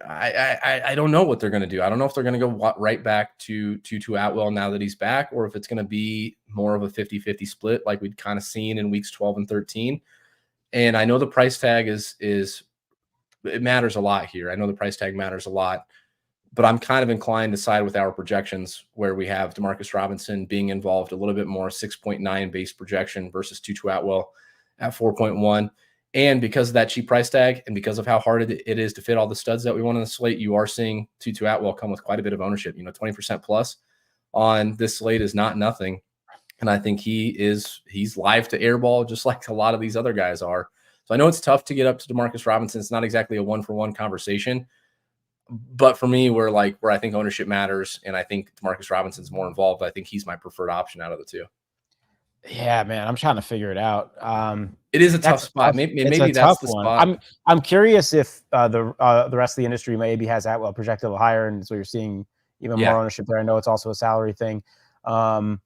I don't know what they're going to do. I don't know if they're going to go right back to Atwell now that he's back, or if it's going to be more of a 50-50 split like we'd kind of seen in weeks 12 and 13. And I know the price tag it matters a lot here. I know the price tag matters a lot, but I'm kind of inclined to side with our projections where we have Demarcus Robinson being involved a little bit more, 6.9 base projection versus Tutu Atwell at 4.1. And because of that cheap price tag and because of how hard it is to fit all the studs that we want on the slate, you are seeing Tutu Atwell come with quite a bit of ownership. 20% plus on this slate is not nothing. And I think he's live to airball just like a lot of these other guys are. So I know it's tough to get up to Demarcus Robinson. It's not exactly a 1-for-1 conversation. But for me, where I think ownership matters and I think Demarcus Robinson's more involved, I think he's my preferred option out of the two. Yeah, man, I'm trying to figure it out. It is a tough spot. Maybe that's the spot. I'm curious if the rest of the industry maybe has Atwell projected a little higher, and so you're seeing even more ownership there. I know it's also a salary thing, but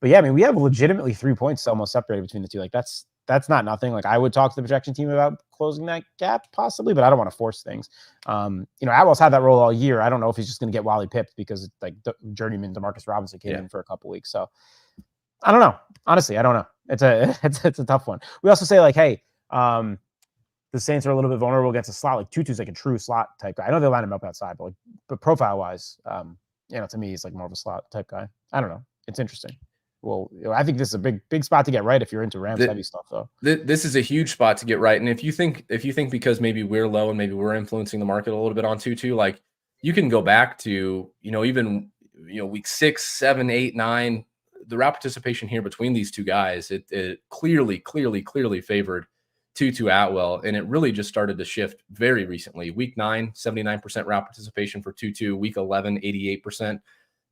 yeah, I mean, we have legitimately 3 points almost separated between the two. Like that's not nothing. Like I would talk to the projection team about closing that gap possibly, but I don't want to force things. Atwell's had that role all year. I don't know if he's just going to get Wally pipped because like the journeyman Demarcus Robinson came in for a couple weeks. So I don't know. Honestly, I don't know. It's a tough one. We also say like, hey, the Saints are a little bit vulnerable against a slot. Like Tutu's like a true slot type guy. I know they line him up outside, but profile wise, to me, he's like more of a slot type guy. I don't know. It's interesting. Well, I think this is a big spot to get right if you're into Rams heavy stuff, though. This is a huge spot to get right, and if you think because maybe we're low and maybe we're influencing the market a little bit on Tutu, like you can go back to even week 6, 7, 8, 9. The route participation here between these two guys, it clearly favored Tutu Atwell, and it really just started to shift very recently. Week 9, 79% route participation for Tutu. Week 11, 88%.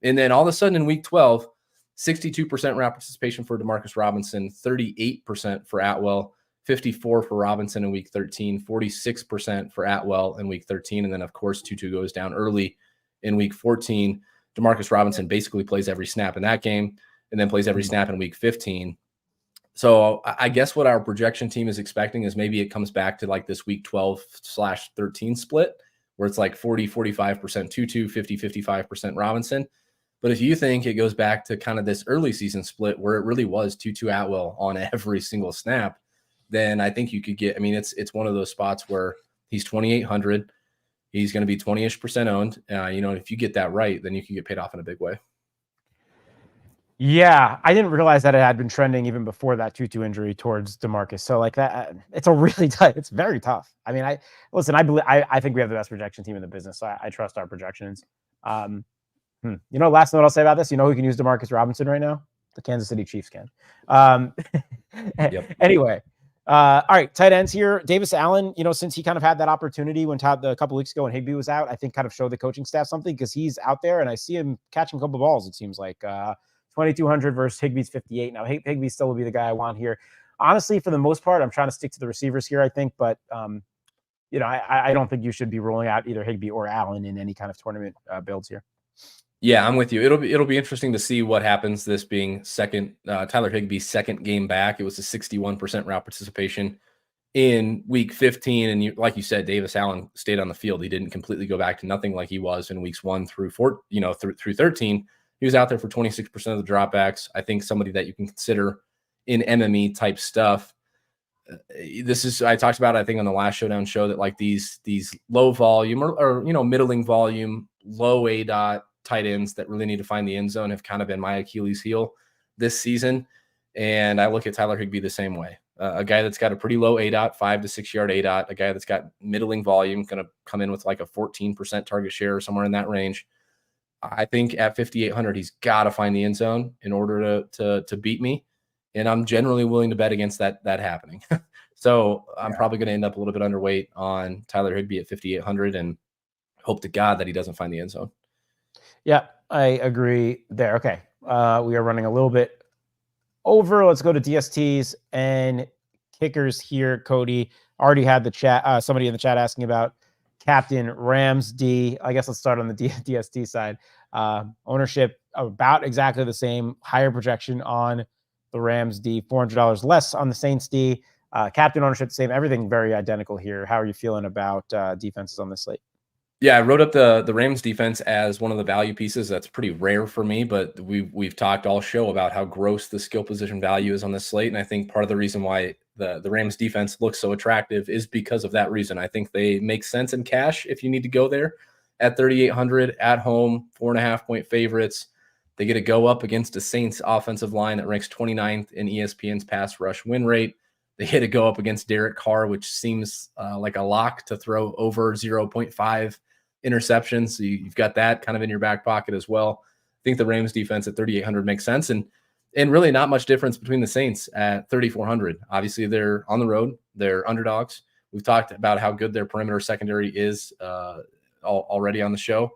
And then all of a sudden in week 12, 62% route participation for Demarcus Robinson, 38% for Atwell, 54% for Robinson in week 13, 46% for Atwell in week 13. And then, of course, Tutu goes down early in week 14. Demarcus Robinson basically plays every snap in that game and then plays every snap in week 15. So I guess what our projection team is expecting is maybe it comes back to like this week 12/13 split where it's like 40-45% Tutu, 50-55% Robinson. But if you think it goes back to kind of this early season split where it really was Tutu Atwell on every single snap, then I think you could get, it's one of those spots where he's 2,800. He's going to be 20-ish% owned. If you get that right, then you can get paid off in a big way. Yeah, I didn't realize that it had been trending even before that Tutu injury towards DeMarcus. So like that, it's a really tough. It's very tough. I mean, I think we have the best projection team in the business. So I trust our projections. Last note I'll say about this. You know who can use DeMarcus Robinson right now? The Kansas City Chiefs can. Yep. Anyway, all right, tight ends here. Davis Allen, since he kind of had that opportunity when a couple weeks ago when Higbee was out, I think kind of showed the coaching staff something because he's out there and I see him catching a couple balls. It seems like 2,200 versus Higbee's 58. Now Higbee still will be the guy I want here. Honestly, for the most part, I'm trying to stick to the receivers here, I think, but I don't think you should be rolling out either Higbee or Allen in any kind of tournament builds here. Yeah, I'm with you. It'll be interesting to see what happens. This being Tyler Higbee's second game back, it was a 61% route participation in week 15, and like you said, Davis Allen stayed on the field. He didn't completely go back to nothing like he was in weeks 1 through 4, through 13. He was out there for 26% of the dropbacks. I think somebody that you can consider in MME type stuff. I talked about, I think on the last Showdown show that like these low volume or middling volume, low ADOT tight ends that really need to find the end zone have kind of been my Achilles heel this season. And I look at Tyler Higbee the same way. A guy that's got a pretty low ADOT, 5 to 6 yard ADOT, a guy that's got middling volume, going to come in with like a 14% target share or somewhere in that range. I think at 5,800, he's got to find the end zone in order to beat me. And I'm generally willing to bet against that happening. So I'm probably going to end up a little bit underweight on Tyler Higbee at 5,800 and hope to God that he doesn't find the end zone. Yeah, I agree there. Okay. We are running a little bit over. Let's go to DSTs and kickers here. Cody already had the chat. Somebody in the chat asking about Captain Rams D. I guess let's start on the DST side. Ownership about exactly the same. Higher projection on the Rams D. $400 less on the Saints D. Captain ownership the same. Everything very identical here. How are you feeling about defenses on this slate? Yeah, I wrote up the Rams defense as one of the value pieces. That's pretty rare for me, but we've talked all show about how gross the skill position value is on this slate. And I think part of the reason why the Rams defense looks so attractive is because of that reason. I think they make sense in cash if you need to go there at 3,800 at home, 4.5-point favorites. They get to go up against a Saints offensive line that ranks 29th in ESPN's pass rush win rate. They get to go up against Derek Carr, which seems like a lock to throw over 0.5 interceptions. So you've got that kind of in your back pocket as well. I think the Rams defense at 3,800 makes sense, and really not much difference between the Saints at 3,400. Obviously, they're on the road. They're underdogs. We've talked about how good their perimeter secondary is already on the show,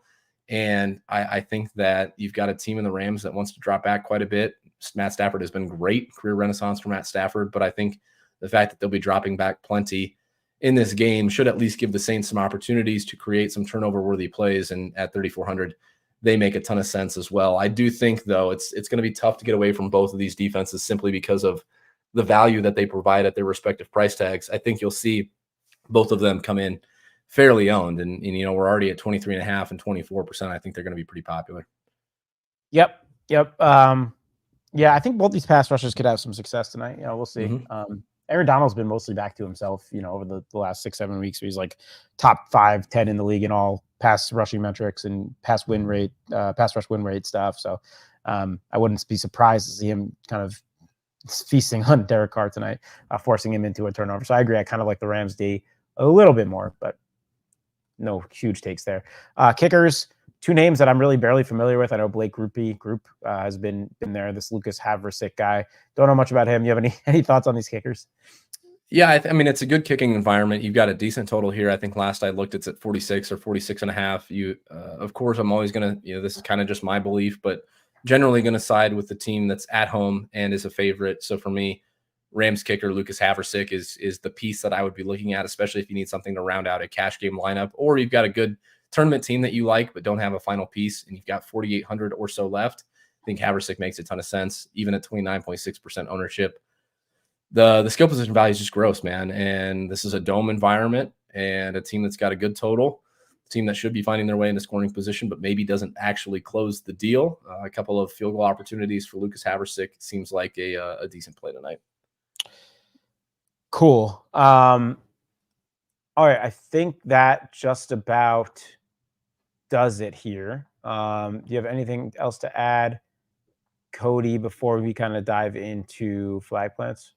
and I think that you've got a team in the Rams that wants to drop back quite a bit. Matt Stafford has been great, career renaissance for Matt Stafford, but I think the fact that they'll be dropping back plenty in this game should at least give the Saints some opportunities to create some turnover-worthy plays, and at 3,400, they make a ton of sense as well. I do think, though, it's going to be tough to get away from both of these defenses simply because of the value that they provide at their respective price tags. I think you'll see both of them come in fairly owned, and we're already at 23.5% and 24%. I think they're going to be pretty popular. Yep. Yeah, I think both these pass rushers could have some success tonight. We'll see. Mm-hmm. Aaron Donald's been mostly back to himself, over the last 6-7 weeks. So he's like top 5-10 in the league in all pass rushing metrics and pass rush win rate stuff. So I wouldn't be surprised to see him kind of feasting on Derek Carr tonight, forcing him into a turnover. So I agree. I kind of like the Rams D a little bit more, but no huge takes there. Kickers, two names that I'm really barely familiar with. I know Blake Group has been there. This Lucas Haversick guy. Don't know much about him. You have any thoughts on these kickers? Yeah, I mean, it's a good kicking environment. You've got a decent total here. I think last I looked, it's at 46 or 46.5. Of course, I'm always going to, this is kind of just my belief, but generally going to side with the team that's at home and is a favorite. So for me, Rams kicker Lucas Haversick is the piece that I would be looking at, especially if you need something to round out a cash game lineup, or you've got a good tournament team that you like but don't have a final piece, and you've got 4,800 or so left. I think Haversick makes a ton of sense, even at 29.6% ownership. The skill position value is just gross, man. And this is a dome environment and a team that's got a good total, a team that should be finding their way into scoring position, but maybe doesn't actually close the deal. A couple of field goal opportunities for Lucas Haversick seems like a decent play tonight. Cool. All right. I think that just about does it here. Do you have anything else to add, Cody, before we kind of dive into flag plants?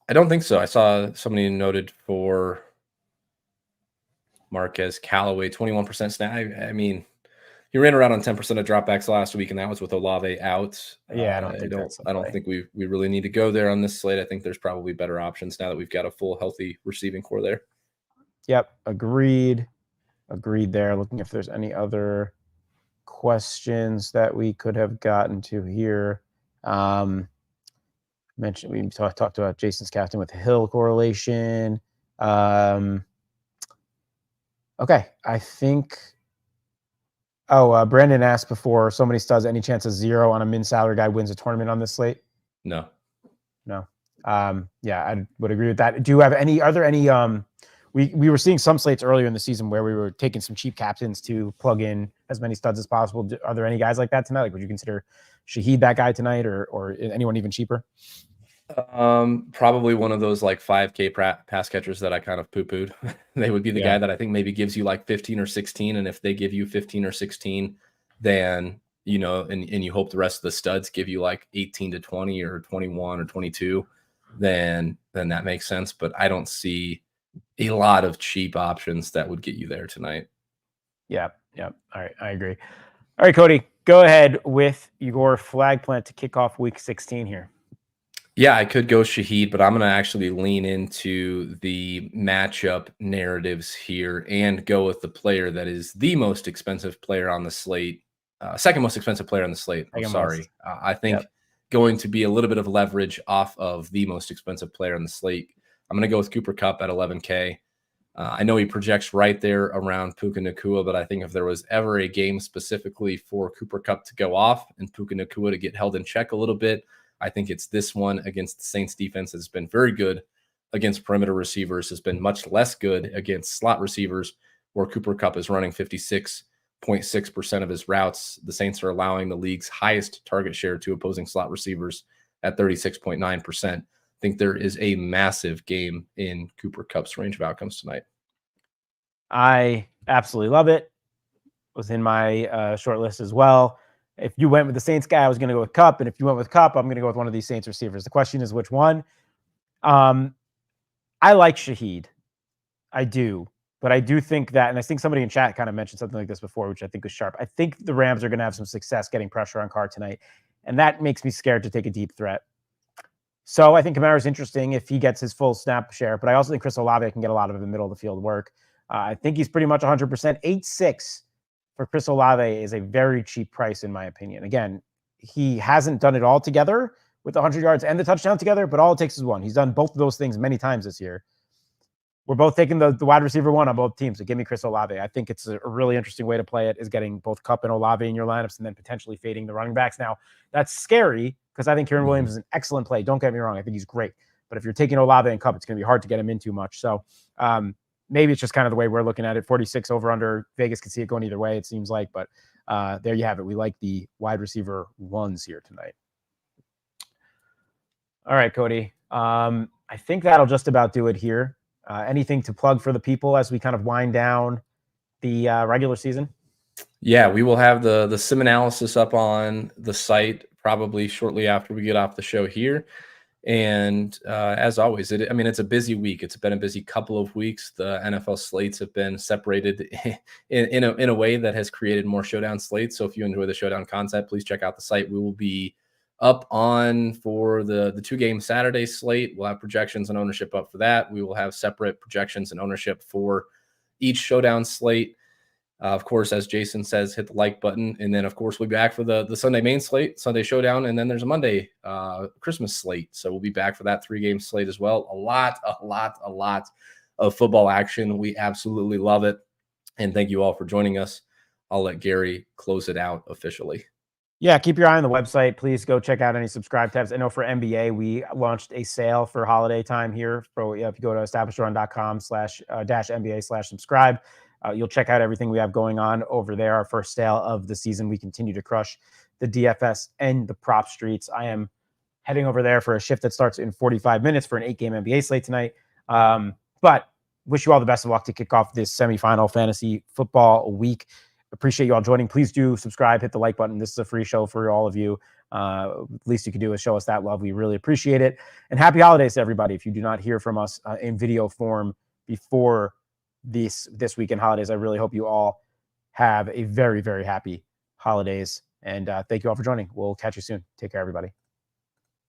I don't think so. I saw somebody noted for Marquez Callaway, 21% snap. I mean, he ran around on 10% of dropbacks last week, and that was with Olave out. Yeah, I don't think we really need to go there on this slate. I think there's probably better options now that we've got a full, healthy receiving core there. Yep, agreed there. Looking if there's any other questions that we could have gotten to here. Mentioned we talked about Jason's captain with the Hill correlation. Okay, I think. Brandon asked before, so many studs. Any chance of 0 on a min salary guy wins a tournament on this slate? No. Yeah, I would agree with that. Are there any? We were seeing some slates earlier in the season where we were taking some cheap captains to plug in as many studs as possible. Are there any guys like that tonight? Like, would you consider Shaheed that guy tonight, or anyone even cheaper? Probably one of those like 5K pass catchers that I kind of poo-pooed. They would be the guy that I think maybe gives you like 15 or 16. And if they give you 15 or 16, then, and you hope the rest of the studs give you like 18 to 20 or 21 or 22, then that makes sense. But I don't see a lot of cheap options that would get you there tonight. Yeah. All right. I agree. All right, Cody, go ahead with your flag plant to kick off week 16 here. Yeah, I could go Shaheed, but I'm going to actually lean into the matchup narratives here and go with the player that is the most expensive player on the slate, second most expensive player on the slate. I'm sorry. I think going to be a little bit of leverage off of the most expensive player on the slate. I'm going to go with Cooper Kupp at 11K. I know he projects right there around Puka Nacua, but I think if there was ever a game specifically for Cooper Kupp to go off and Puka Nacua to get held in check a little bit, I think it's this one against the Saints defense has been very good against perimeter receivers, has been much less good against slot receivers, where Cooper Kupp is running 56.6% of his routes. The Saints are allowing the league's highest target share to opposing slot receivers at 36.9%. I think there is a massive game in Cooper Kupp's range of outcomes tonight. I absolutely love it. Was in my short list as well. If you went with the Saints guy, I was going to go with Kupp. And if you went with Kupp, I'm going to go with one of these Saints receivers. The question is which one. I like Shaheed. I do. But I do think that, and I think somebody in chat kind of mentioned something like this before, which I think was sharp. I think the Rams are going to have some success getting pressure on Carr tonight. And that makes me scared to take a deep threat. So I think Kamara's interesting if he gets his full snap share. But I also think Chris Olave can get a lot of the middle of the field work. I think he's pretty much 100%. 8.6 for Chris Olave is a very cheap price, in my opinion. Again, he hasn't done it all together with the 100 yards and the touchdown together, but all it takes is one. He's done both of those things many times this year. We're both taking the wide receiver one on both teams, so give me Chris Olave. I think it's a really interesting way to play it, is getting both Kupp and Olave in your lineups and then potentially fading the running backs. Now, that's scary because I think Kieran Williams is an excellent play. Don't get me wrong. I think he's great. But if you're taking Olave and Kupp, it's going to be hard to get him in too much. So, maybe it's just kind of the way we're looking at it. 46 over under. Vegas can see it going either way, it seems like. But there you have it. We like the wide receiver ones here tonight. All right, Cody. I think that'll just about do it here. Anything to plug for the people as we kind of wind down the regular season? Yeah, we will have the sim analysis up on the site probably shortly after we get off the show here. And as always, it's a busy week. It's been a busy couple of weeks. The NFL slates have been separated in a way that has created more Showdown slates. So if you enjoy the Showdown content, please check out the site. We will be up on for the 2-game Saturday slate. We'll have projections and ownership up for that. We will have separate projections and ownership for each Showdown slate. Of course, as Jason says, hit the like button. And then, of course, we'll be back for the Sunday main slate, Sunday Showdown. And then there's a Monday Christmas slate. So we'll be back for that 3-game slate as well. A lot of football action. We absolutely love it. And thank you all for joining us. I'll let Gary close it out officially. Yeah, keep your eye on the website. Please go check out any subscribe tabs. I know for NBA, we launched a sale for holiday time here. If you go to establishedrun.com/-NBA/subscribe, you'll check out everything we have going on over there. Our first sale of the season. We continue to crush the DFS and the prop streets. I am heading over there for a shift that starts in 45 minutes for an 8-game NBA slate tonight. But wish you all the best of luck to kick off this semifinal fantasy football week. Appreciate you all joining. Please do subscribe, hit the like button. This is a free show for all of you. Least you can do is show us that love. We really appreciate it. And happy holidays to everybody. If you do not hear from us in video form before this weekend holidays, I really hope you all have a very, very happy holidays. And thank you all for joining. We'll catch you soon. Take care, everybody.